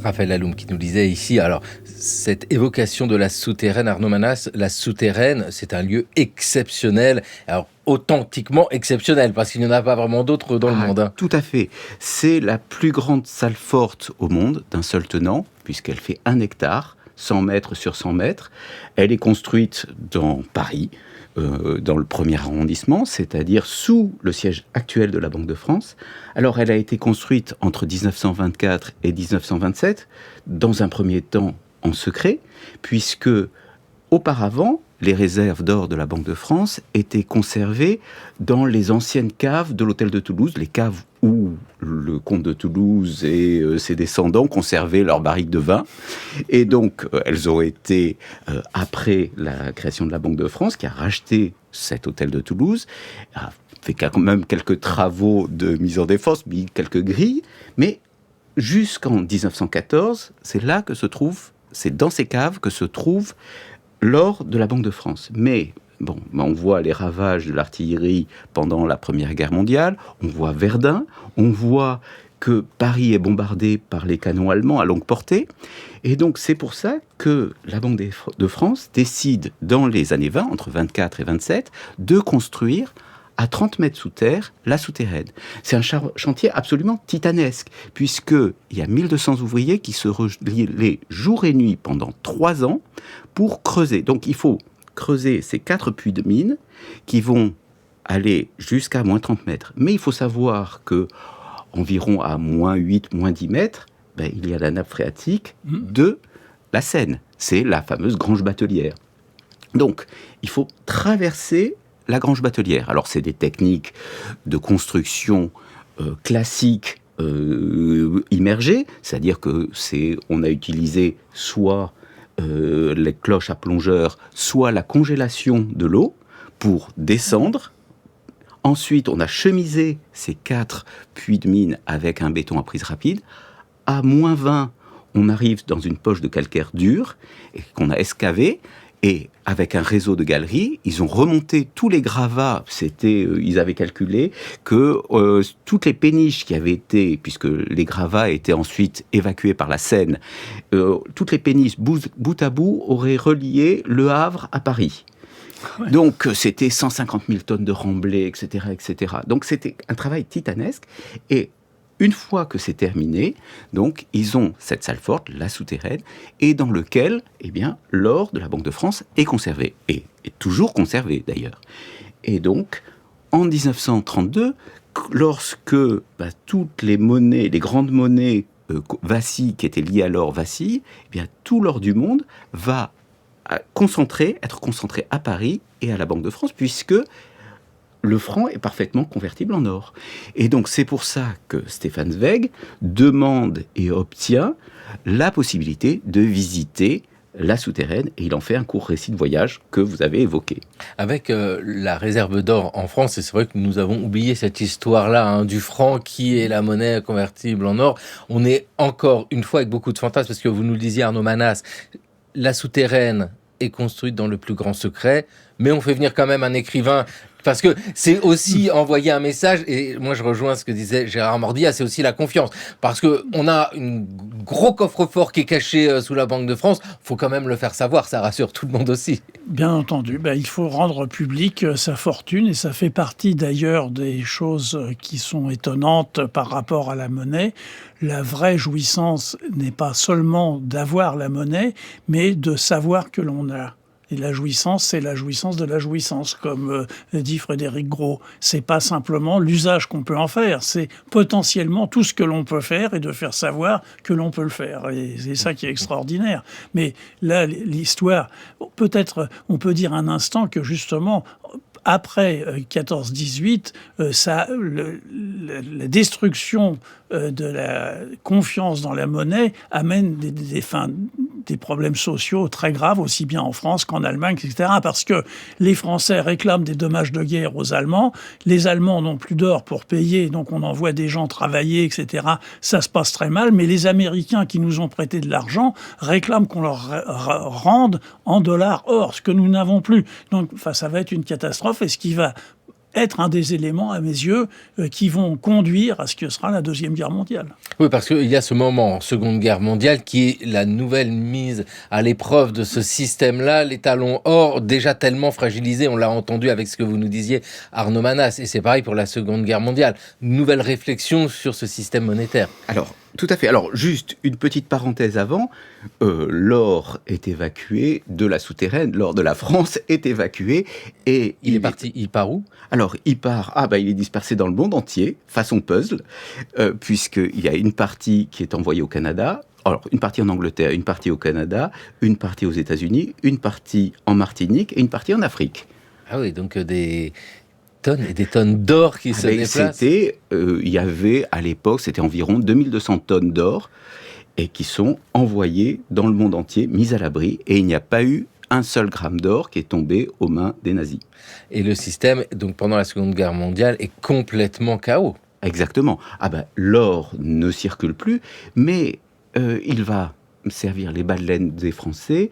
Raphaël Laloum qui nous disait ici, alors cette évocation de la Souterraine, Arnaud Manas, la Souterraine, c'est un lieu exceptionnel, alors authentiquement exceptionnel, parce qu'il n'y en a pas vraiment d'autres dans le monde. Hein. Tout à fait. C'est la plus grande salle forte au monde, d'un seul tenant, puisqu'elle fait 1 hectare, 100 mètres sur 100 mètres. Elle est construite dans Paris, dans le 1er arrondissement, c'est-à-dire sous le siège actuel de la Banque de France. Alors, elle a été construite entre 1924 et 1927, dans un premier temps en secret, puisque auparavant, les réserves d'or de la Banque de France étaient conservées dans les anciennes caves de l'hôtel de Toulouse, les caves où le comte de Toulouse et ses descendants conservaient leurs barriques de vin. Et donc, elles ont été, après la création de la Banque de France, qui a racheté cet hôtel de Toulouse, a fait quand même quelques travaux de mise en défense, mis quelques grilles, mais jusqu'en 1914, c'est dans ces caves que se trouve l'or de la Banque de France. Mais bon, on voit les ravages de l'artillerie pendant la Première Guerre mondiale, on voit Verdun, on voit que Paris est bombardé par les canons allemands à longue portée. Et donc c'est pour ça que la Banque de France décide dans les années 20, entre 24 et 27, de construire à 30 mètres sous terre, la Souterraine. C'est un chantier absolument titanesque, puisqu'il y a 1200 ouvriers qui se relaient jour et nuit pendant 3 ans pour creuser. Donc il faut creuser ces 4 puits de mine qui vont aller jusqu'à moins 30 mètres. Mais il faut savoir que environ à moins 8, moins 10 mètres, il y a la nappe phréatique de la Seine. C'est la fameuse grange batelière. Donc il faut traverser la grange batelière. Alors, c'est des techniques de construction classiques immergées, c'est-à-dire que on a utilisé soit les cloches à plongeurs, soit la congélation de l'eau pour descendre. Ensuite, on a chemisé ces 4 puits de mine avec un béton à prise rapide. À moins 20, on arrive dans une poche de calcaire dur et qu'on a escavé. Et avec un réseau de galeries, ils ont remonté tous les gravats. Ils avaient calculé que toutes les péniches qui avaient été, puisque les gravats étaient ensuite évacués par la Seine, toutes les péniches bout à bout auraient relié Le Havre à Paris. Ouais. Donc c'était 150 000 tonnes de remblais, etc., etc. Donc c'était un travail titanesque. Et une fois que c'est terminé, donc, ils ont cette salle forte, la Souterraine, et dans lequel, l'or de la Banque de France est conservé, et est toujours conservé d'ailleurs. Et donc, en 1932, lorsque toutes les monnaies, les grandes monnaies vacillent, qui étaient liées à l'or vacillent, tout l'or du monde va être concentré à Paris et à la Banque de France, puisque le franc est parfaitement convertible en or. Et donc, c'est pour ça que Stefan Zweig demande et obtient la possibilité de visiter la Souterraine, et il en fait un court récit de voyage que vous avez évoqué. Avec la réserve d'or en France, et c'est vrai que nous avons oublié cette histoire-là du franc qui est la monnaie convertible en or, on est encore une fois avec beaucoup de fantasmes, parce que vous nous le disiez, Arnaud Manas, la Souterraine est construite dans le plus grand secret, mais on fait venir quand même un écrivain. Parce que c'est aussi envoyer un message, et moi je rejoins ce que disait Gérard Mordia, c'est aussi la confiance. Parce qu'on a un gros coffre-fort qui est caché sous la Banque de France, il faut quand même le faire savoir, ça rassure tout le monde aussi. Bien entendu, il faut rendre public sa fortune, et ça fait partie d'ailleurs des choses qui sont étonnantes par rapport à la monnaie. La vraie jouissance n'est pas seulement d'avoir la monnaie, mais de savoir que l'on a. Et la jouissance, c'est la jouissance de la jouissance, comme dit Frédéric Gros. C'est pas simplement l'usage qu'on peut en faire, c'est potentiellement tout ce que l'on peut faire et de faire savoir que l'on peut le faire. Et c'est ça qui est extraordinaire. Mais là, l'histoire, peut-être, on peut dire un instant que justement, après 14-18, la destruction de la confiance dans la monnaie amène des problèmes sociaux très graves, aussi bien en France qu'en Allemagne, etc. Parce que les Français réclament des dommages de guerre aux Allemands, les Allemands n'ont plus d'or pour payer, donc on envoie des gens travailler, etc. Ça se passe très mal, mais les Américains qui nous ont prêté de l'argent réclament qu'on leur rende en dollars or, ce que nous n'avons plus. Donc ça va être une catastrophe, et ce qui va être un des éléments, à mes yeux, qui vont conduire à ce que sera la Deuxième Guerre mondiale. Oui, parce qu'il y a ce moment, Seconde Guerre mondiale, qui est la nouvelle mise à l'épreuve de ce système-là, l'étalon or, déjà tellement fragilisé, on l'a entendu avec ce que vous nous disiez, Arnaud Manas, et c'est pareil pour la Seconde Guerre mondiale. Nouvelle réflexion sur ce système monétaire. Alors, tout à fait. Alors, juste une petite parenthèse avant, l'or est évacué de la souterraine, l'or de la France est évacué, et il est parti, il part où ? Alors, il part, il est dispersé dans le monde entier, façon puzzle, puisqu'il y a une partie qui est envoyée au Canada, alors une partie en Angleterre, une partie au Canada, une partie aux États-Unis, une partie en Martinique et une partie en Afrique. Ah oui, donc des tonnes et des tonnes d'or qui se déplacent. Il y avait à l'époque, c'était environ 2200 tonnes d'or, et qui sont envoyées dans le monde entier, mises à l'abri, et il n'y a pas eu un seul gramme d'or qui est tombé aux mains des nazis. Et le système, donc pendant la Seconde Guerre mondiale, est complètement chaos. Exactement. L'or ne circule plus, mais il va servir les bas de laine des Français,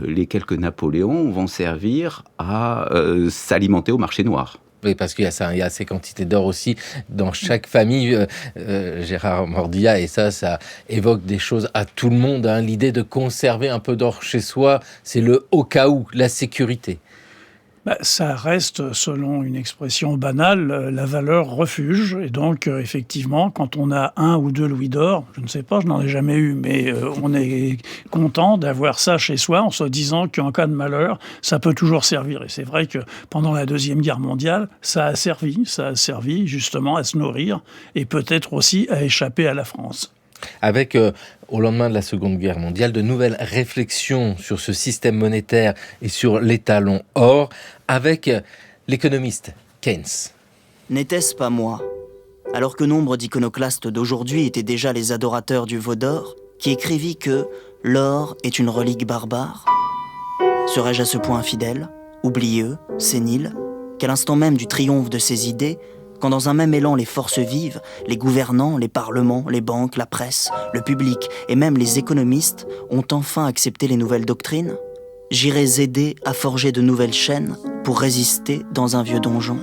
les quelques Napoléons vont servir à s'alimenter au marché noir. Oui, parce qu'il y a ça, il y a ces quantités d'or aussi dans chaque famille, Gérard Mordia, et ça évoque des choses à tout le monde. L'idée de conserver un peu d'or chez soi, c'est le au cas où, la sécurité. Ça reste, selon une expression banale, la valeur refuge. Et donc, effectivement, quand on a 1 ou 2 louis d'or, je ne sais pas, je n'en ai jamais eu, mais on est content d'avoir ça chez soi en se disant qu'en cas de malheur, ça peut toujours servir. Et c'est vrai que pendant la Deuxième Guerre mondiale, ça a servi justement à se nourrir et peut-être aussi à échapper à la France. Avec, au lendemain de la Seconde Guerre mondiale, de nouvelles réflexions sur ce système monétaire et sur l'étalon or, avec l'économiste Keynes. N'était-ce pas moi, alors que nombre d'iconoclastes d'aujourd'hui étaient déjà les adorateurs du veau d'or, qui écrivit que l'or est une relique barbare ? Serais-je à ce point infidèle, oublieux, sénile, qu'à l'instant même du triomphe de ses idées, quand dans un même élan les forces vives, les gouvernants, les parlements, les banques, la presse, le public et même les économistes ont enfin accepté les nouvelles doctrines, j'irais aider à forger de nouvelles chaînes pour résister dans un vieux donjon.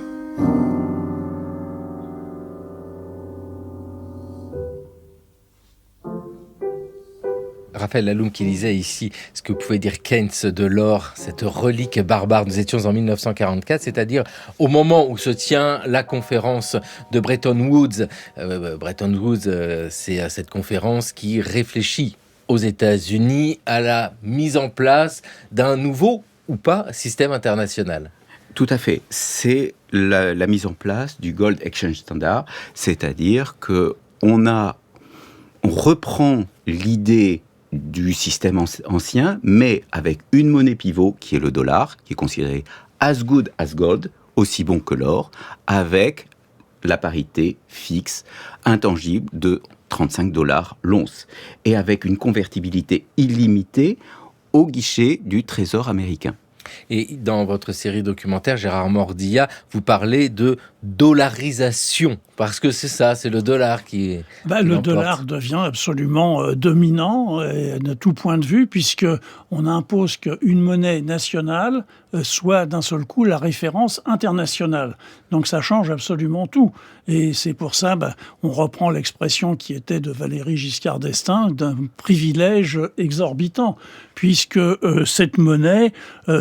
Raphaël Laloum qui disait ici ce que pouvait dire Keynes de l'or, cette relique barbare. Nous étions en 1944, c'est-à-dire au moment où se tient la conférence de Bretton Woods. Bretton Woods, c'est cette conférence qui réfléchit aux États-Unis à la mise en place d'un nouveau ou pas système international. Tout à fait. C'est la mise en place du Gold Exchange Standard, c'est-à-dire qu'on reprend l'idée du système ancien, mais avec une monnaie pivot qui est le dollar, qui est considéré as good as gold, aussi bon que l'or, avec la parité fixe, intangible de 35 $ l'once, et avec une convertibilité illimitée au guichet du Trésor américain. Et dans votre série documentaire, Gérard Mordia, vous parlez de dollarisation? Parce que c'est ça, c'est le dollar qui est... Le dollar devient absolument dominant de tout point de vue, puisqu'on impose qu'une monnaie nationale soit d'un seul coup la référence internationale. Donc ça change absolument tout. Et c'est pour ça, on reprend l'expression qui était de Valéry Giscard d'Estaing, d'un privilège exorbitant, puisque cette monnaie,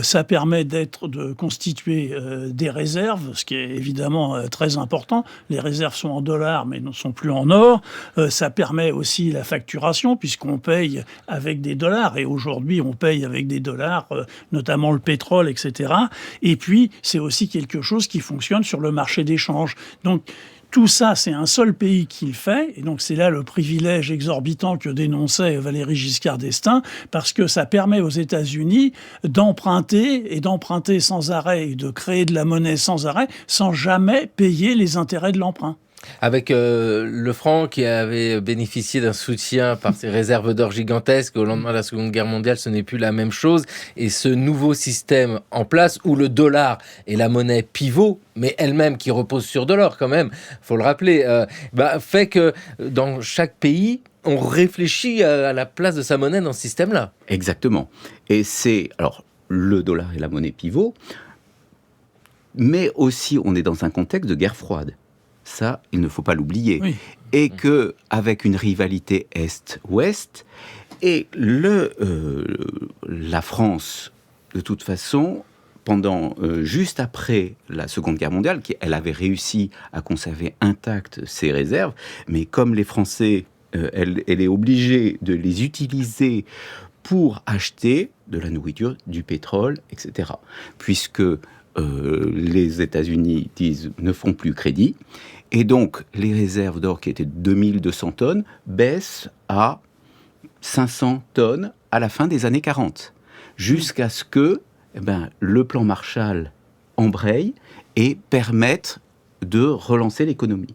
ça permet de constituer des réserves, ce qui est évidemment très important. Les réserves sont en dollars, mais ne sont plus en or. Ça permet aussi la facturation, puisqu'on paye avec des dollars. Et aujourd'hui, on paye avec des dollars, notamment le pétrole, etc. Et puis, c'est aussi quelque chose qui fonctionne sur le marché d'échange. Donc, tout ça, c'est un seul pays qui le fait, et donc c'est là le privilège exorbitant que dénonçait Valéry Giscard d'Estaing, parce que ça permet aux États-Unis d'emprunter sans arrêt, et de créer de la monnaie sans arrêt, sans jamais payer les intérêts de l'emprunt. Avec le franc qui avait bénéficié d'un soutien par ses réserves d'or gigantesques au lendemain de la Seconde Guerre mondiale, ce n'est plus la même chose. Et ce nouveau système en place, où le dollar est la monnaie pivot, mais elle-même qui repose sur de l'or quand même, faut le rappeler, fait que dans chaque pays, on réfléchit à la place de sa monnaie dans ce système-là. Exactement. Et alors, le dollar est la monnaie pivot, mais aussi on est dans un contexte de guerre froide. Ça, il ne faut pas l'oublier. Oui. Et qu'avec une rivalité Est-Ouest, et la France, de toute façon, juste après la Seconde Guerre mondiale, elle avait réussi à conserver intactes ses réserves, mais comme les Français, elle est obligée de les utiliser pour acheter de la nourriture, du pétrole, etc. Puisque les États-Unis ne font plus crédit. Et donc, les réserves d'or qui étaient de 2200 tonnes baissent à 500 tonnes à la fin des années 40. Jusqu'à ce que le plan Marshall embraye et permette de relancer l'économie.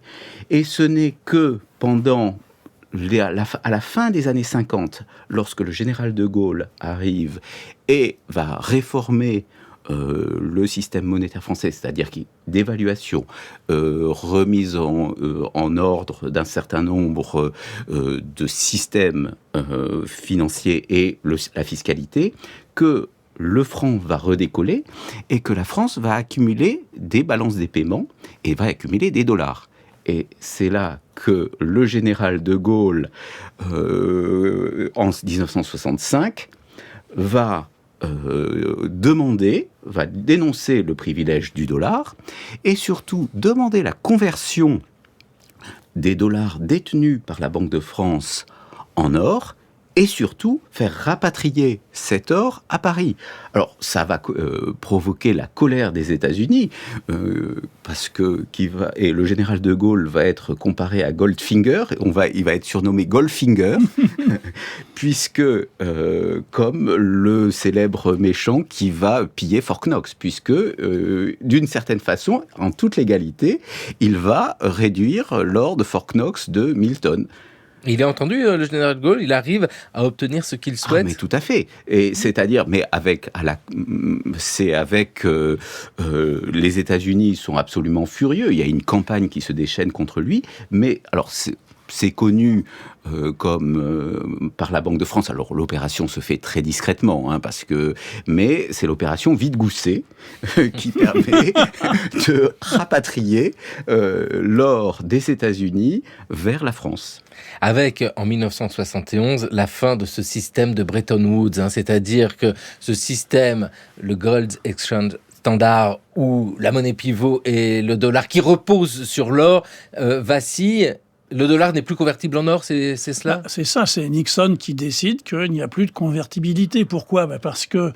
Et ce n'est que à la fin des années 50, lorsque le général de Gaulle arrive et va réformer le système monétaire français, c'est-à-dire d'évaluation, remise en ordre d'un certain nombre de systèmes financiers et la fiscalité, que le franc va redécoller et que la France va accumuler des balances des paiements et va accumuler des dollars. Et c'est là que le général de Gaulle, en 1965, va dénoncer le privilège du dollar et surtout demander la conversion des dollars détenus par la Banque de France en or et surtout faire rapatrier cet or à Paris. Alors ça va provoquer la colère des États-Unis parce que et le général de Gaulle va être comparé à Goldfinger, il va être surnommé Goldfinger puisque comme le célèbre méchant qui va piller Fort Knox, puisque d'une certaine façon, en toute légalité, il va réduire l'or de Fort Knox de 1000 tonnes. Il a entendu le général de Gaulle, il arrive à obtenir ce qu'il souhaite. Ah, mais tout à fait. Et c'est-à-dire, mais les États-Unis sont absolument furieux. Il y a une campagne qui se déchaîne contre lui. Mais alors, c'est connu par la Banque de France. Alors l'opération se fait très discrètement, mais c'est l'opération Vide-Gousset qui permet de rapatrier l'or des États-Unis vers la France. Avec, en 1971, la fin de ce système de Bretton Woods, c'est-à-dire que ce système, le Gold Exchange Standard, où la monnaie pivot et le dollar qui repose sur l'or vacille. Le dollar n'est plus convertible en or, c'est cela ? C'est ça, c'est Nixon qui décide qu'il n'y a plus de convertibilité. Pourquoi ? Parce que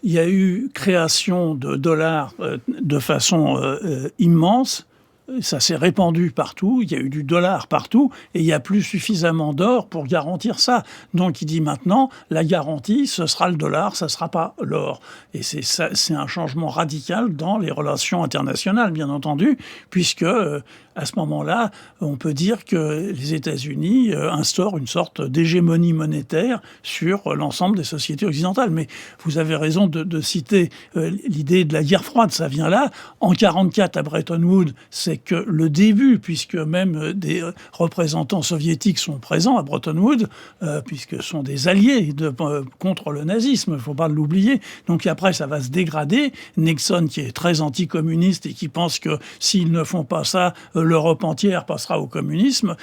il y a eu création de dollars de façon immense. Ça s'est répandu partout, il y a eu du dollar partout, et il n'y a plus suffisamment d'or pour garantir ça. Donc il dit maintenant, la garantie, ce sera le dollar, ça ne sera pas l'or. Et c'est un changement radical dans les relations internationales, bien entendu, puisque à ce moment-là, on peut dire que les États-Unis instaurent une sorte d'hégémonie monétaire sur l'ensemble des sociétés occidentales. Mais vous avez raison de citer l'idée de la guerre froide, ça vient là. En 1944, à Bretton Woods, c'est que le début, puisque même des représentants soviétiques sont présents à Bretton Woods, puisque ce sont des alliés contre le nazisme, il ne faut pas l'oublier. Donc après, ça va se dégrader. Nixon, qui est très anticommuniste et qui pense que s'ils ne font pas ça, l'Europe entière passera au communisme.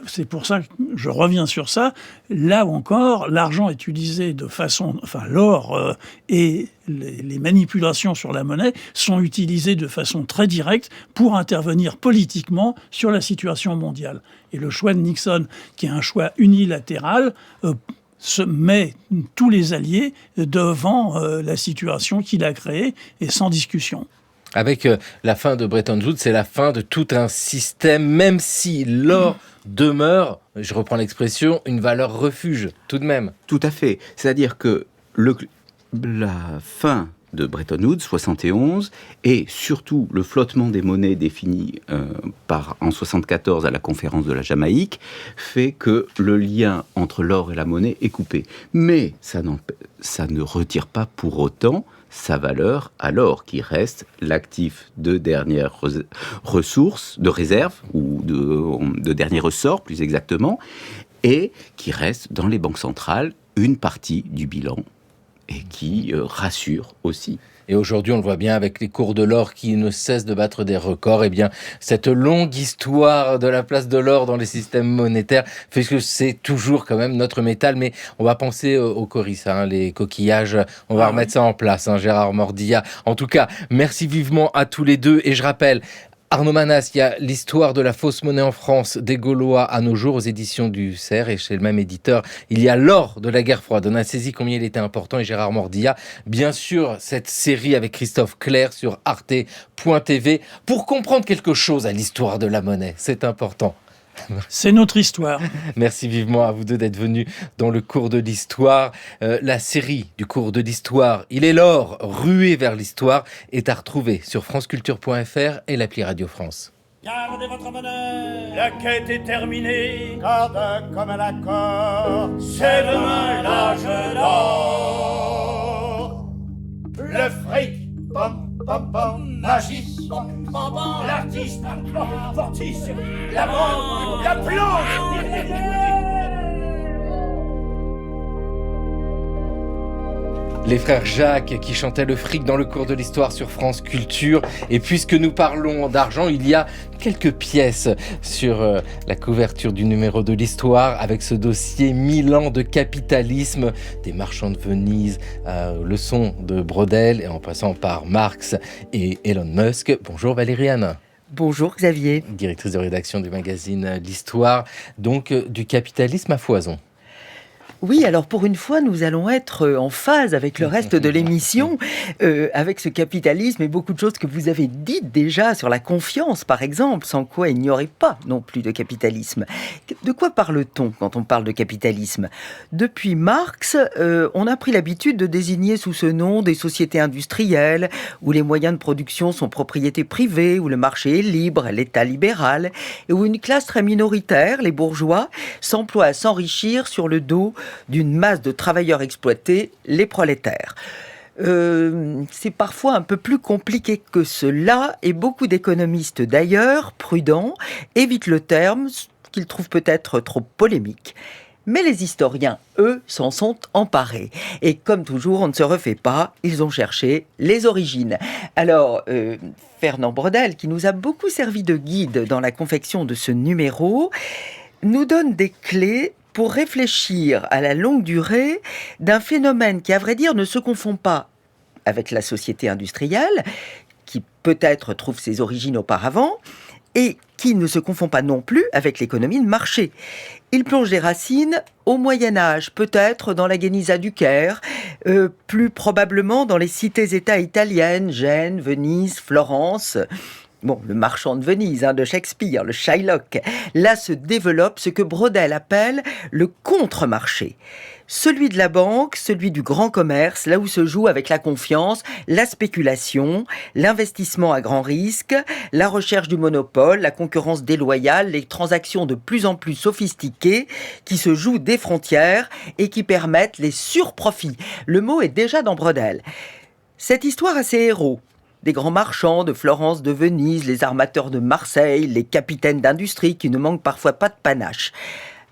C'est pour ça que je reviens sur ça. Là encore, l'argent est utilisé de façon... Enfin, l'or et les manipulations sur la monnaie sont utilisées de façon très directe pour intervenir politiquement sur la situation mondiale. Et le choix de Nixon, qui est un choix unilatéral, se met tous les alliés devant la situation qu'il a créée et sans discussion. Avec la fin de Bretton Woods, c'est la fin de tout un système, même si l'or demeure, je reprends l'expression, une valeur refuge, tout de même. Tout à fait. C'est-à-dire que la fin de Bretton Woods, 71, et surtout le flottement des monnaies défini en 74 à la conférence de la Jamaïque, fait que le lien entre l'or et la monnaie est coupé. Mais ça ne retire pas pour autant sa valeur à l'or, qui reste l'actif de dernière ressource, de réserve, ou de dernier ressort plus exactement, et qui reste dans les banques centrales une partie du bilan, et qui rassure aussi. Et aujourd'hui, on le voit bien avec les cours de l'or qui ne cessent de battre des records. Eh bien, cette longue histoire de la place de l'or dans les systèmes monétaires fait que c'est toujours quand même notre métal. Mais on va penser aux corissas, les coquillages. On va remettre ça en place, Gérard Mordillat. En tout cas, merci vivement à tous les deux. Et je rappelle, Arnaud Manas, il y a l'histoire de la fausse monnaie en France, des Gaulois à nos jours, aux éditions du Cerf, et chez le même éditeur, il y a l'or de la guerre froide. On a saisi combien il était important, et Gérard Mordillat, bien sûr, cette série avec Christophe Clair sur arte.tv, pour comprendre quelque chose à l'histoire de la monnaie, c'est important. C'est notre histoire. Merci vivement à vous deux d'être venus dans le cours de l'histoire. La série du cours de l'histoire, Il est l'or, rué vers l'histoire, est à retrouver sur franceculture.fr et l'appli Radio France. Gardez votre monnaie, la quête est terminée, garde comme un accord, c'est demain l'âge d'or. Le fric, pom pom pom, magie, pom pom pom, l'artiste, fortiche, la mort, la plonge. Les frères Jacques qui chantaient le fric dans le cours de l'histoire sur France Culture. Et puisque nous parlons d'argent, il y a quelques pièces sur la couverture du numéro de l'histoire avec ce dossier 1000 ans de capitalisme, des marchands de Venise, leçons de Brodel et en passant par Marx et Elon Musk. Bonjour Valériane. Bonjour Xavier. Directrice de rédaction du magazine L'Histoire, donc du capitalisme à foison. Oui, alors pour une fois, nous allons être en phase avec le reste de l'émission, avec ce capitalisme et beaucoup de choses que vous avez dites déjà sur la confiance, par exemple, sans quoi il n'y aurait pas non plus de capitalisme. De quoi parle-t-on quand on parle de capitalisme ? Depuis Marx, on a pris l'habitude de désigner sous ce nom des sociétés industrielles, où les moyens de production sont propriété privée, où le marché est libre, l'État libéral, et où une classe très minoritaire, les bourgeois, s'emploie à s'enrichir sur le dos d'une masse de travailleurs exploités, les prolétaires. C'est parfois un peu plus compliqué que cela, et beaucoup d'économistes d'ailleurs, prudents, évitent le terme, qu'ils trouvent peut-être trop polémique. Mais les historiens, eux, s'en sont emparés. Et comme toujours, on ne se refait pas, ils ont cherché les origines. Alors, Fernand Brodel, qui nous a beaucoup servi de guide dans la confection de ce numéro, nous donne des clés pour réfléchir à la longue durée d'un phénomène qui, à vrai dire, ne se confond pas avec la société industrielle, qui peut-être trouve ses origines auparavant, et qui ne se confond pas non plus avec l'économie de marché. Il plonge des racines au Moyen-Âge, peut-être dans la Guénisa du Caire, plus probablement dans les cités-États italiennes, Gênes, Venise, Florence. le marchand de Venise de Shakespeare, le Shylock. Là se développe ce que Braudel appelle le contre-marché. Celui de la banque, celui du grand commerce, là où se joue avec la confiance, la spéculation, l'investissement à grand risque, la recherche du monopole, la concurrence déloyale, les transactions de plus en plus sophistiquées qui se jouent des frontières et qui permettent les surprofits. Le mot est déjà dans Braudel. Cette histoire a ses héros. Des grands marchands de Florence, de Venise, les armateurs de Marseille, les capitaines d'industrie qui ne manquent parfois pas de panache.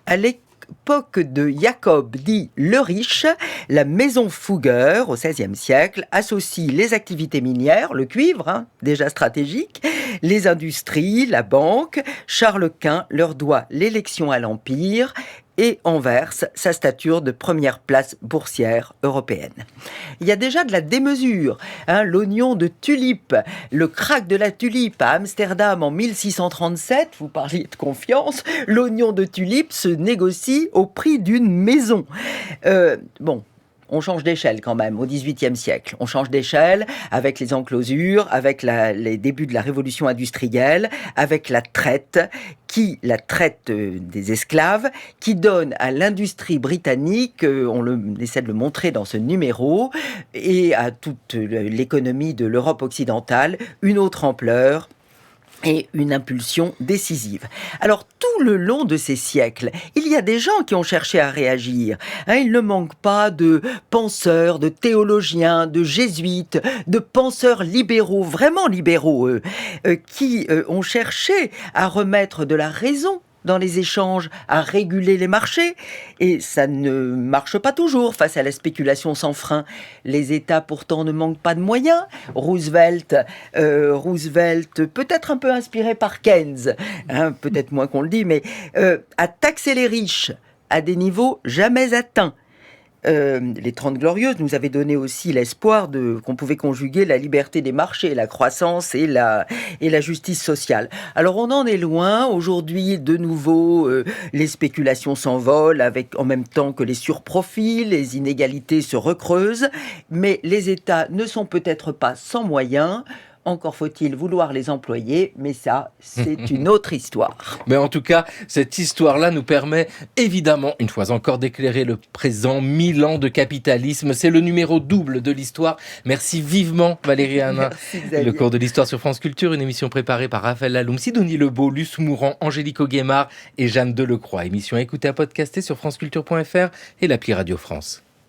À l'époque de Jacob dit le riche, la maison Fugger au XVIe siècle associe les activités minières, le cuivre, déjà stratégique, les industries, la banque. Charles Quint leur doit l'élection à l'Empire et en verse sa stature de première place boursière européenne. Il y a déjà de la démesure. L'oignon de tulipe, le krach de la tulipe à Amsterdam en 1637, vous parliez de confiance, l'oignon de tulipe se négocie au prix d'une maison. On change d'échelle quand même au XVIIIe siècle. On change d'échelle avec les enclosures, avec les débuts de la révolution industrielle, avec la traite des esclaves, qui donne à l'industrie britannique, on essaie de le montrer dans ce numéro, et à toute l'économie de l'Europe occidentale, une autre ampleur et une impulsion décisive. Alors, tout le long de ces siècles, il y a des gens qui ont cherché à réagir. Il ne manque pas de penseurs, de théologiens, de jésuites, de penseurs libéraux, vraiment libéraux, qui ont cherché à remettre de la raison dans les échanges, à réguler les marchés. Et ça ne marche pas toujours face à la spéculation sans frein. Les États, pourtant, ne manquent pas de moyens. Roosevelt, peut-être un peu inspiré par Keynes, peut-être moins qu'on le dit, mais a taxé les riches à des niveaux jamais atteints. Les 30 Glorieuses nous avaient donné aussi l'espoir qu'on pouvait conjuguer la liberté des marchés, la croissance et la justice sociale. Alors on en est loin. Aujourd'hui, de nouveau, les spéculations s'envolent en même temps que les surprofits, les inégalités se recreusent, mais les États ne sont peut-être pas sans moyens. Encore faut-il vouloir les employer, mais ça, c'est une autre histoire. Mais en tout cas, cette histoire-là nous permet évidemment, une fois encore, d'éclairer le présent. 1000 ans de capitalisme, c'est le numéro double de l'histoire. Merci vivement Valérie Hanin. Le cours de l'histoire sur France Culture, une émission préparée par Raphaël Laloum, Sidonie Lebeau, Luce Mourant, Angélique Auguemard et Jeanne Delecroix. Émission à écouter à podcaster sur franceculture.fr et l'appli Radio France.